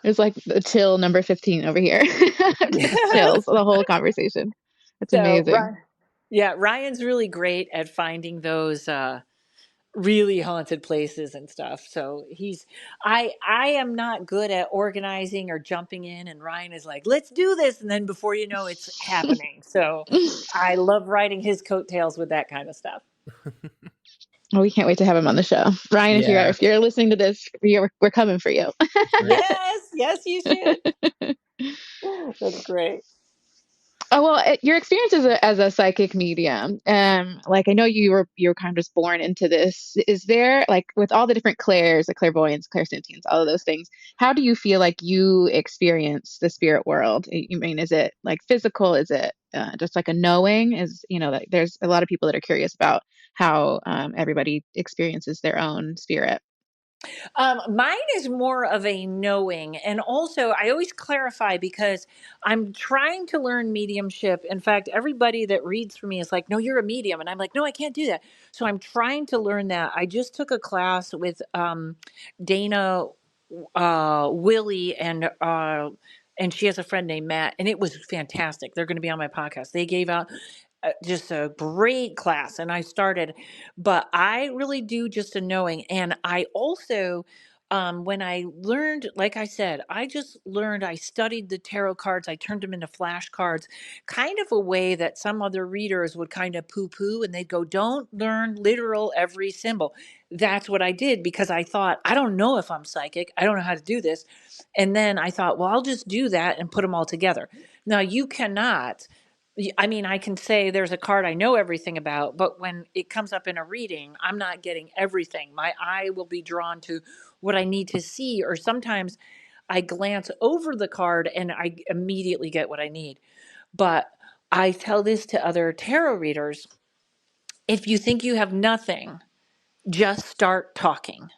It's like the chill number 15 over here. Just chills the whole conversation. That's So, amazing. yeah, Ryan's really great at finding those really haunted places and stuff. So I am not good at organizing or jumping in, and Ryan is like, "Let's do this," and then before you know it's happening. So I love riding his coattails with that kind of stuff. Oh, we can't wait to have him on the show. Ryan, if you're Yeah. if you're listening to this, we're coming for you. Right. Yes, yes, you should. That's great. Oh well, your experience as a psychic medium, like I know you were kind of just born into this. Is there like with all the different clairs, the clairvoyance, clairsentience, all of those things? How do you feel like you experience the spirit world? You mean, is it like physical? Is it just like a knowing? Like, there's a lot of people that are curious about how everybody experiences their own spirit. Mine is more of a knowing. And also, I always clarify because I'm trying to learn mediumship. In fact, everybody that reads for me is like, "No, you're a medium." And I'm like, "No, I can't do that." So I'm trying to learn that. I just took a class with Dana, Willie, and she has a friend named Matt, and it was fantastic. They're going to be on my podcast. They gave out just a great class, and I started, but I really do just a knowing. And I also, when I learned, like I said, I just learned, I studied the tarot cards, I turned them into flashcards, kind of a way that some other readers would kind of poo poo, and they'd go, "Don't learn literal every symbol." That's what I did because I thought, I don't know if I'm psychic, I don't know how to do this. And then I thought, well, I'll just do that and put them all together. Now, you cannot. I mean, I can say there's a card I know everything about, but when it comes up in a reading, I'm not getting everything. My eye will be drawn to what I need to see, or sometimes I glance over the card and I immediately get what I need. But I tell this to other tarot readers: if you think you have nothing, just start talking.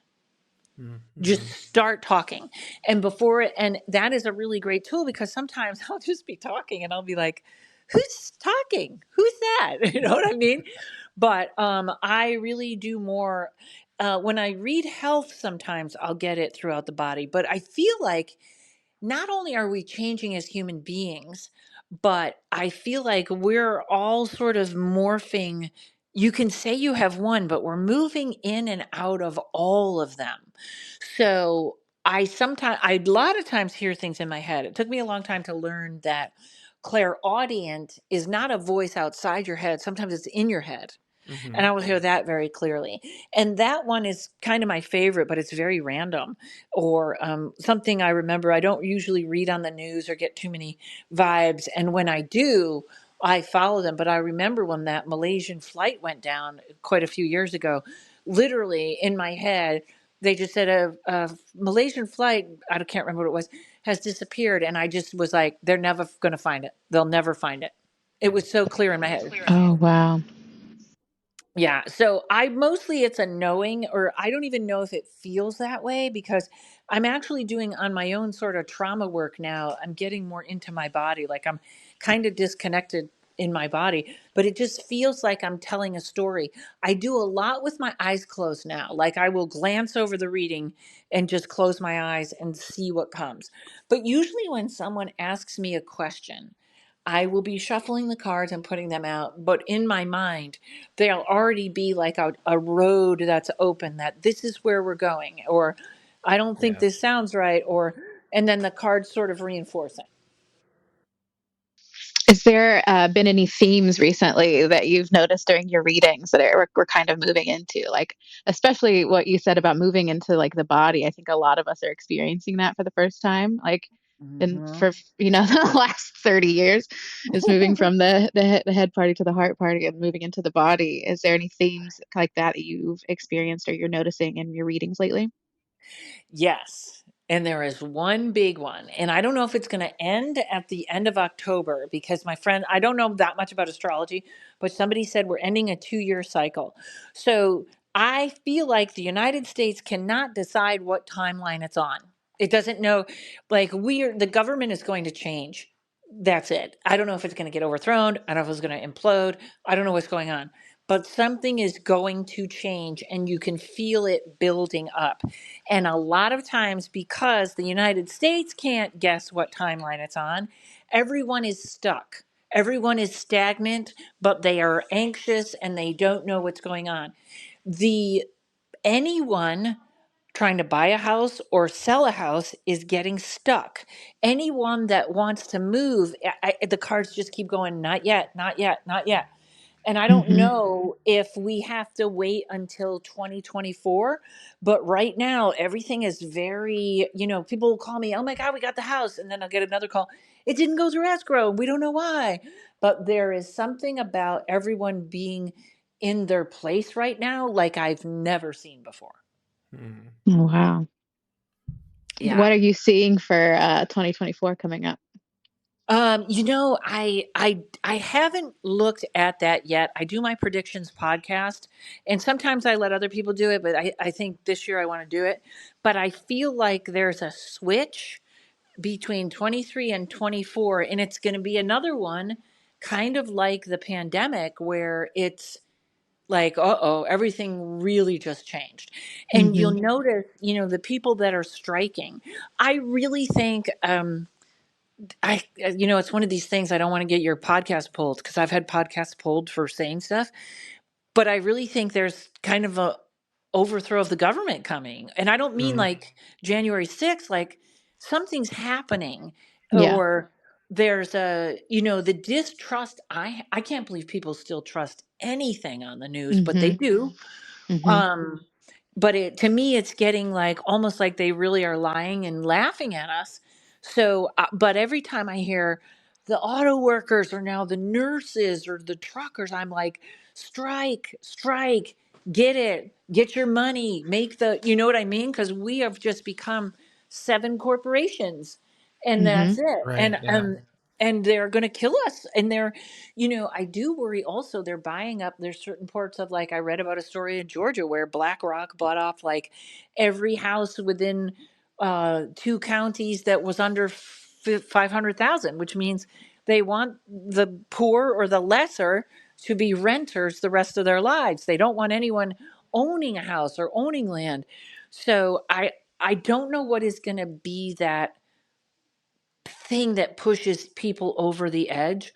Just Mhm. start talking. And before it, and that is a really great tool, because sometimes I'll just be talking and I'll be like, who's talking? Who's that? You know what I mean? But I really do more. When I read health, sometimes I'll get it throughout the body. But I feel like not only are we changing as human beings, but I feel like we're all sort of morphing. You can say you have one, but we're moving in and out of all of them. So I a lot of times hear things in my head. It took me a long time to learn that clairaudient is not a voice outside your head. Sometimes it's in your head. And Mhm. I will hear that very clearly. And that one is kind of my favorite, but it's very random, or something I remember. I don't usually read on the news or get too many vibes. And when I do, I follow them. But I remember when that Malaysian flight went down quite a few years ago, literally in my head, they just said a Malaysian flight, I can't remember what it was, has disappeared. And I just was like, they're never going to find it. They'll never find it. It was so clear in my head. Oh, wow. Yeah, so I mostly it's a knowing, or I don't even know if it feels that way, because I'm actually doing on my own sort of trauma work now. I'm getting more into my body, like I'm kind of disconnected in my body, but it just feels like I'm telling a story. I do a lot with my eyes closed now. Like I will glance over the reading and just close my eyes and see what comes. But usually when someone asks me a question, I will be shuffling the cards and putting them out, but in my mind there'll already be like a road that's open, that this is where we're going, or I don't think Yeah. this sounds right, or and then the cards sort of reinforce it. Is there been any themes recently that you've noticed during your readings that we're kind of moving into? Like, especially what you said about moving into like the body. I think a lot of us are experiencing that for the first time. Like, in Hmm. for the last 30 years, is moving from the head party to the heart party and moving into the body. Is there any themes like that that you've experienced or you're noticing in your readings lately? Yes. And there is one big one. And I don't know if it's going to end at the end of October, because my friend, I don't know that much about astrology, but somebody said we're ending a 2-year cycle. So I feel like the United States cannot decide what timeline it's on. It doesn't know, like, the government is going to change. That's it. I don't know if it's going to get overthrown. I don't know if it's going to implode. I don't know what's going on. But something is going to change, and you can feel it building up. And a lot of times, because the United States can't guess what timeline it's on, everyone is stuck. Everyone is stagnant, but they are anxious and they don't know what's going on. The Anyone trying to buy a house or sell a house is getting stuck. Anyone that wants to move, the cards just keep going, not yet, not yet, not yet. And I don't Hmm. know if we have to wait until 2024, but right now everything is very, people will call me, oh my God, we got the house. And then I'll get another call. It didn't go through escrow. We don't know why. But there is something about everyone being in their place right now like I've never seen before. Mm. Oh, wow. Yeah. What are you seeing for 2024 coming up? I haven't looked at that yet. I do my predictions podcast, and sometimes I let other people do it, but I think this year I want to do it. But I feel like there's a switch between 23 and 24, and it's going to be another one, kind of like the pandemic, where it's like, uh-oh, everything really just changed. And you'll Hmm. notice, the people that are striking. I really think it's one of these things. I don't want to get your podcast pulled, because I've had podcasts pulled for saying stuff, but I really think there's kind of a overthrow of the government coming. And I don't mean Mm. like January 6th, like something's happening, Yeah. or there's the distrust. I can't believe people still trust anything on the news, but they Hmm. do. Hmm. Um, but to me, it's getting like almost like they really are lying and laughing at us. So, but every time I hear the auto workers are now the nurses or the truckers. I'm like, strike, strike, get it, get your money, make the, you know what I mean? Because we have just become seven corporations, and Mm-hmm. that's it. Right. Yeah. And they're going to kill us. And they're, I do worry also they're buying up. There's certain parts of, like, I read about a story in Georgia where BlackRock bought off like every house within two counties that was under 500,000, which means they want the poor or the lesser to be renters the rest of their lives. They don't want anyone owning a house or owning land. So I don't know what is going to be that thing that pushes people over the edge,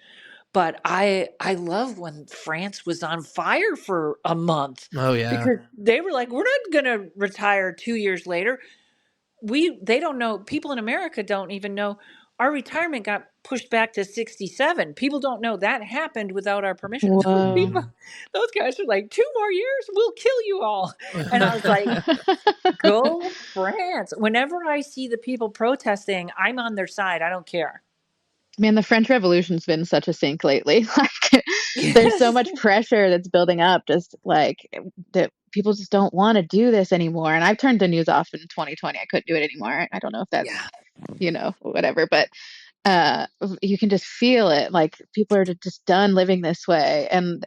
but I love when France was on fire for a month, Oh yeah. because they were like, we're not going to retire 2 years later. They don't know, people in America don't even know our retirement got pushed back to 67. People don't know that happened without our permission. So Whoa. people, those guys are like, 2 more years, we'll kill you all. And I was like, go France. Whenever I see the people protesting, I'm on their side. I don't care. Man, the French Revolution's been such a sink lately. Like, there's so Yes. much pressure that's building up, just like that people just don't want to do this anymore. And I've turned the news off in 2020. I couldn't do it anymore. I don't know if that's, Yeah. whatever, but uh you can just feel it, like people are just done living this way. And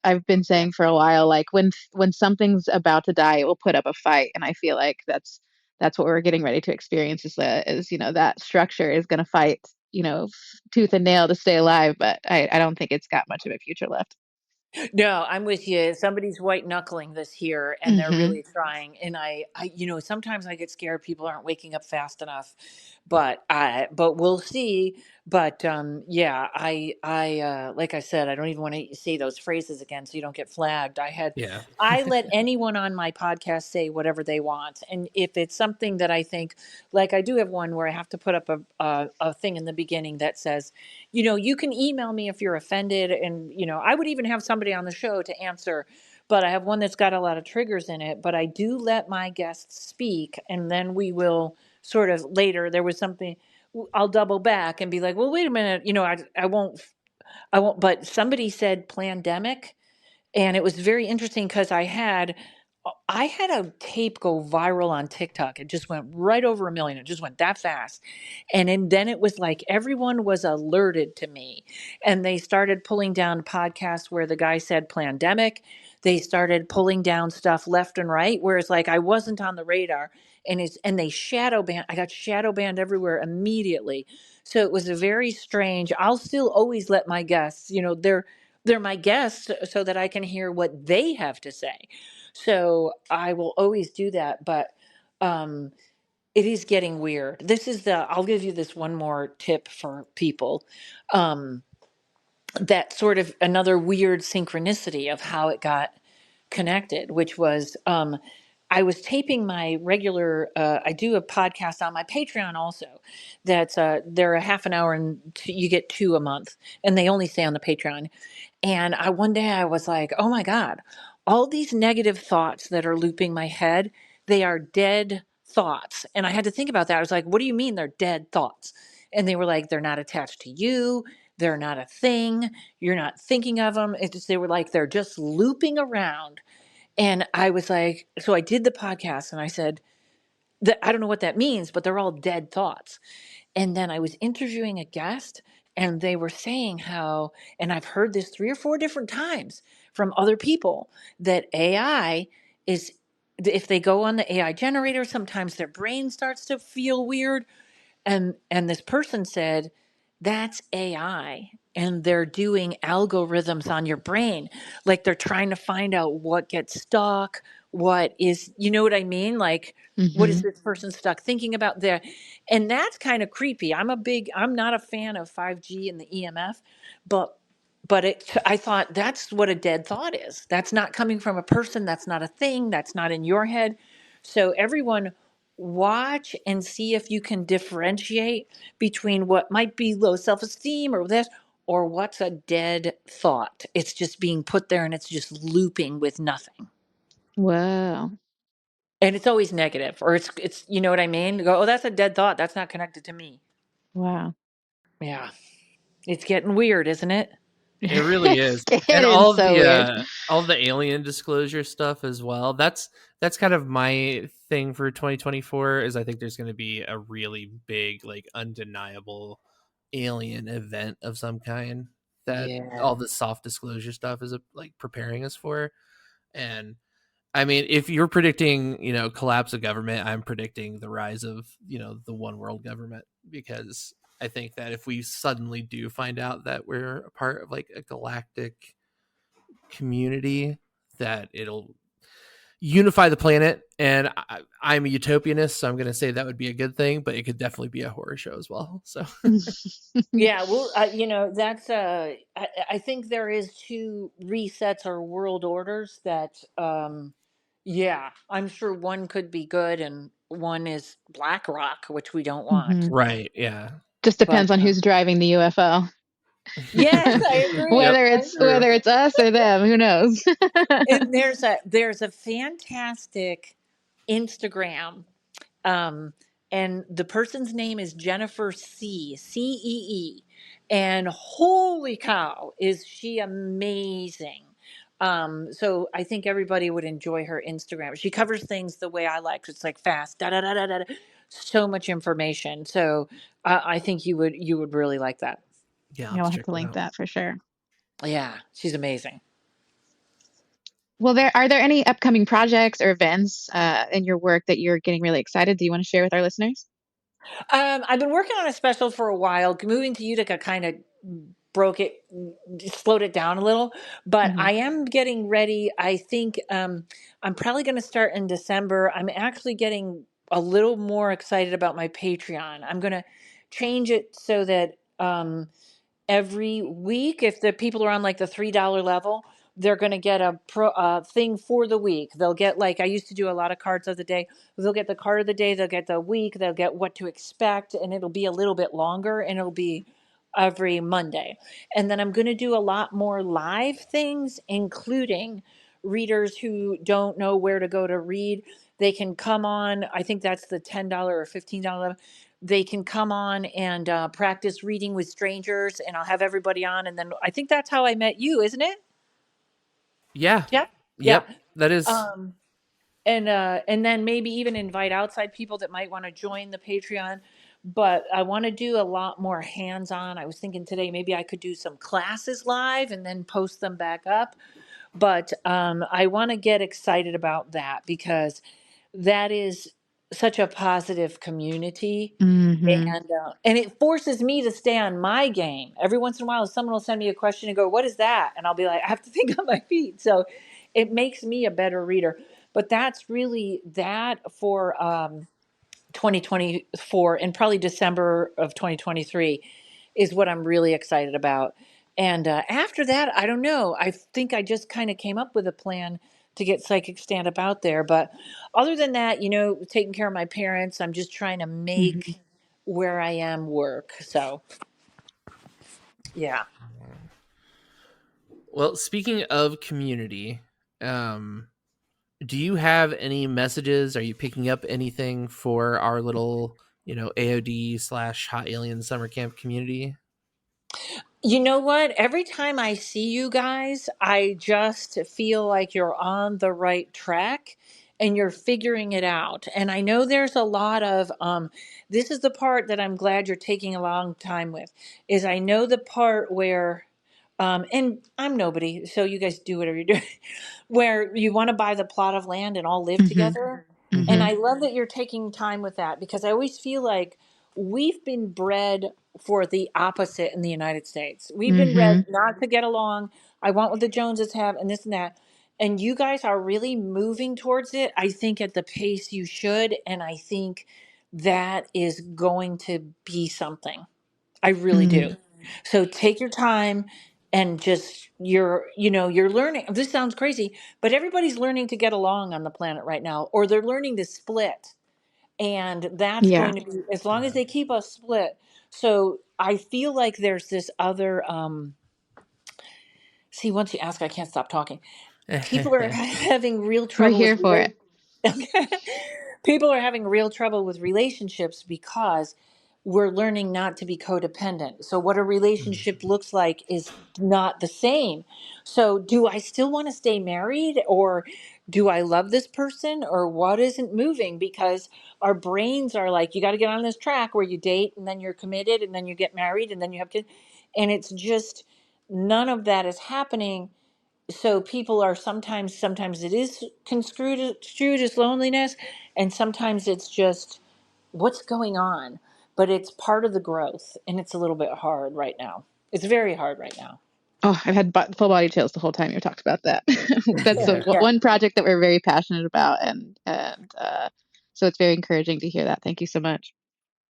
I've been saying for a while, like when something's about to die, it will put up a fight. And I feel like that's what we're getting ready to experience, that structure is going to fight, tooth and nail to stay alive. But I don't think it's got much of a future left. No, I'm with you. Somebody's white knuckling this here, and they're Hmm. really trying. And sometimes I get scared people aren't waking up fast enough, but we'll see. But yeah, like I said, I don't even want to say those phrases again, so you don't get flagged. Yeah. I let anyone on my podcast say whatever they want, and if it's something that I think, like, I do have one where I have to put up a thing in the beginning that says, you can email me if you're offended. And, I would even have somebody on the show to answer, but I have one that's got a lot of triggers in it. But I do let my guests speak, and then we will sort of later, there was something, I'll double back and be like, well, wait a minute, I won't, but somebody said pandemic, and it was very interesting because I had a tape go viral on TikTok. It just went right over 1 million. It just went that fast. And then it was like everyone was alerted to me. And they started pulling down podcasts where the guy said pandemic. They started pulling down stuff left and right, whereas like I wasn't on the radar. And they shadow banned. I got shadow banned everywhere immediately. So it was a very strange. I'll still always let my guests, they're my guests so that I can hear what they have to say. So I will always do that, but um, it is getting weird. I'll give you this one more tip for people. Um, that sort of another weird synchronicity of how it got connected, which was I was taping my regular, I do a podcast on my Patreon also. They're a half an hour, and you get two a month, and they only stay on the Patreon. And one day I was like, oh my God, all these negative thoughts that are looping my head, they are dead thoughts. And I had to think about that. I was like, what do you mean they're dead thoughts? And they were like, they're not attached to you. They're not a thing. You're not thinking of them. They were like, they're just looping around. And I was like, so I did the podcast and I said, I don't know what that means, but they're all dead thoughts. And then I was interviewing a guest, and they were saying how, and I've heard this 3 or 4 different times from other people, that AI is, if they go on the AI generator, sometimes their brain starts to feel weird. And this person said, that's AI, and they're doing algorithms on your brain. Like they're trying to find out what gets stuck, what is, you know what I mean? Like, what is Hmm. this person stuck thinking about there? And that's kind of creepy. I'm not a fan of 5G and the EMF, but I thought that's what a dead thought is. That's not coming from a person. That's not a thing. That's not in your head. So everyone, watch and see if you can differentiate between what might be low self-esteem or this, or what's a dead thought. It's just being put there and it's just looping with nothing. Wow. And it's always negative, or it's you know what I mean? Go, oh, that's a dead thought. That's not connected to me. Wow. Yeah. It's getting weird, isn't it? It really It's is. And getting so weird. all the alien disclosure stuff as well. That's kind of my thing for 2024 is I think there's going to be a really big like undeniable alien event of some kind that Yeah. all the soft disclosure stuff is like preparing us for. And I mean, if you're predicting, collapse of government, I'm predicting the rise of, the one world government, because I think that if we suddenly do find out that we're a part of like a galactic community, that it'll unify the planet. And I'm a utopianist, so I'm going to say that would be a good thing, but it could definitely be a horror show as well. So, Yeah, well, that's I think there is two resets or world orders that yeah, I'm sure one could be good and one is Black Rock, which we don't want. Mhm. right. Yeah. Just But depends on who's driving the UFO. yes, I agree. Yep. Whether I it's agree. whether it's us or them, who knows? And there's a fantastic Instagram, um, and the person's name is Jennifer Cee, and holy cow, is she amazing! So I think everybody would enjoy her Instagram. She covers things the way I like. It's like fast, da da da da da, da, so much information. So I think you would really like that. Yeah. I'll Yeah, have we'll to have check to that link out. that for sure. Yeah, she's amazing. Well, are there any upcoming projects or events in your work that you're getting really excited? Do you want to share with our listeners? I've been working on a special for a while. Moving to Utica kind of broke it, slowed it down a little, but Hmm. I am getting ready. I think I'm probably going to start in December. I'm actually getting a little more excited about my Patreon. I'm going to change it so that every week, if the people are on like the $3 level, they're going to get a thing for the week. They'll get, like, I used to do a lot of cards of the day. They'll get the card of the day, they'll get the week, they'll get what to expect, and it'll be a little bit longer, and it'll be every Monday. And then I'm going to do a lot more live things, including readers who don't know where to go to read. They can come on. I think that's the $10 or $15 level. They can come on and practice reading with strangers, and I'll have everybody on. And then I think that's how I met you, isn't it? Yeah. Yeah. Yeah. Yep. That is. Um, and then maybe even invite outside people that might want to join the Patreon. But I want to do a lot more hands-on. I was thinking today maybe I could do some classes live and then post them back up. But I want to get excited about that because that is such a positive community, Hmm. and it forces me to stay on my game. Every once in a while someone will send me a question and go, what is that? And I'll be like, I have to think on my feet. So it makes me a better reader. But that's really that for 2024, and probably December of 2023 is what I'm really excited about. And after that, I don't know. I think I just kind of came up with a plan to get Psychic Stand Up out there. But other than that, taking care of my parents, I'm just trying to Hmm. make where I am work. So, yeah. Well, speaking of community, um, do you have any messages? Are you picking up anything for our little, AOD / Hot Alien Summer Camp community? You know what? Every time I see you guys, I just feel like you're on the right track and you're figuring it out. And I know there's a lot of this is the part that I'm glad you're taking a long time with. Is I know the part where and I'm nobody, so you guys do whatever you're doing, where you want to buy the plot of land and all live Hmm. together. And Hmm. I love that you're taking time with that because I always feel like we've been bred for the opposite in the United States. We've been bred Hmm. not to get along. I want what the Joneses have and this and that. And you guys are really moving towards it, I think, at the pace you should. And I think that is going to be something. I really Hmm. do. So take your time and just you're learning. This sounds crazy, but everybody's learning to get along on the planet right now, or they're learning to split. And that's Yeah. going to be as long as they keep us split. So I feel like there's this other see, once you ask, I can't stop talking. People are having real We're trouble with here for it. people are having real trouble with relationships because we're learning not to be codependent. So what a relationship looks like is not the same. So do I still want to stay married, or do I love this person, or what isn't moving? Because our brains are like, you got to get on this track where you date and then you're committed and then you get married and then you have kids. And it's just none of that is happening. So people are sometimes it is construed as loneliness, and sometimes it's just what's going on. But it's part of the growth, and it's a little bit hard right now. It's very hard right now. Oh, I've had full body chills the whole time you talked about that. That's Yeah. Yeah. one project that we're very passionate about, and so it's very encouraging to hear that. Thank you so much.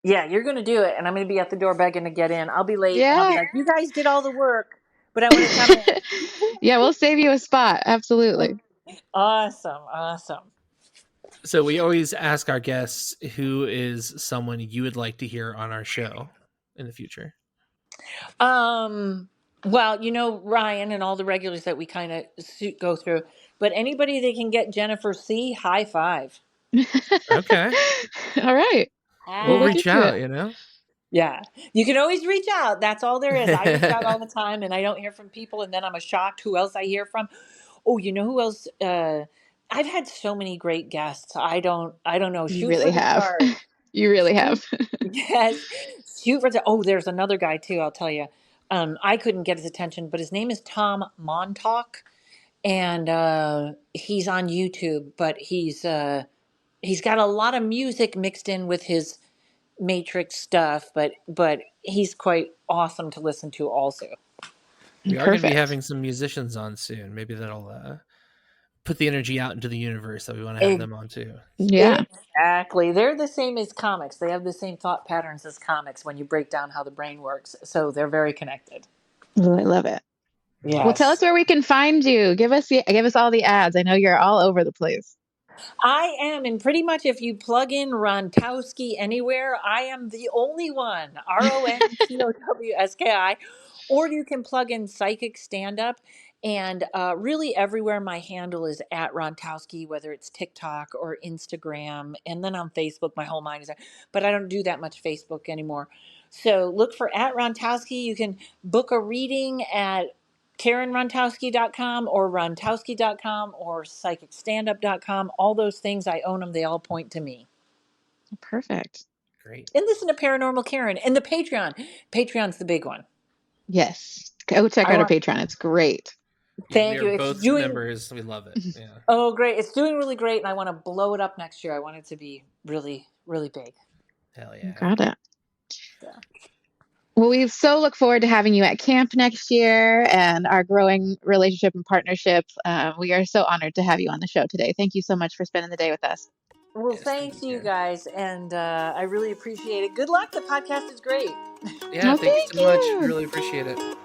Yeah, you're going to do it, and I'm going to be at the door begging to get in. I'll be late, and I'll be Yeah. like, "You guys did all the work, but I want to come in." Yeah, we'll save you a spot. Absolutely. Awesome, awesome. So we always ask our guests, who is someone you would like to hear on our show in the future? Well, Ryan and all the regulars that we kind of go through, but anybody that can get Jennifer C, high five. Okay. All right. We'll We'll look reach into out, it. Yeah, you can always reach out. That's all there is. I reach out all the time, and I don't hear from people, and then I'm shocked who else I hear from. Oh, you know who else? I've had so many great guests. I don't know. You Shoot for really the have. stars. You really Shoot, have. yes, shoot for the. Oh, there's another guy too. I'll tell you. I couldn't get his attention, but his name is Tom Montauk, and he's on YouTube. But he's got a lot of music mixed in with his Matrix stuff, but he's quite awesome to listen to also. We are going to be Perfect. having some musicians on soon. Maybe that'll put the energy out into the universe that we want to have them on too. Yeah. Exactly. They're the same as comics. They have the same thought patterns as comics when you break down how the brain works. So they're very connected. Oh, I love it. Well, tell us Yes. where we can find you. Give us all the ads. I know you're all over the place. I am, and pretty much if you plug in Rontowski anywhere, I am the only one. Rontowski. Or you can plug in Psychic Stand Up. And really, everywhere my handle is at Rontowski, whether it's TikTok or Instagram. And then on Facebook, my whole mind is there. But I don't do that much Facebook anymore. So look for at Rontowski. You can book a reading at KarenRontowski.com or Rontowski.com or PsychicStandup.com. All those things, I own them. They all point to me. Perfect. Great. And listen to Paranormal Karen and the Patreon. Patreon's the big one. Yes. Go check I out our want. Patreon. It's great. Yeah, we Thank are you. It's both doing. members. We love it. Yeah. Oh, great! It's doing really great, and I want to blow it up next year. I want it to be really, really big. Hell yeah. Got it. Yeah. Well, we so look forward to having you at camp next year and our growing relationship and partnership. We are so honored to have you on the show today. Thank you so much for spending the day with us. Well, Yes, thank thanks you, you Karen. guys, and I really appreciate it. Good luck. The podcast is great. Yeah, Oh, thank you thank so much. you. Really appreciate it.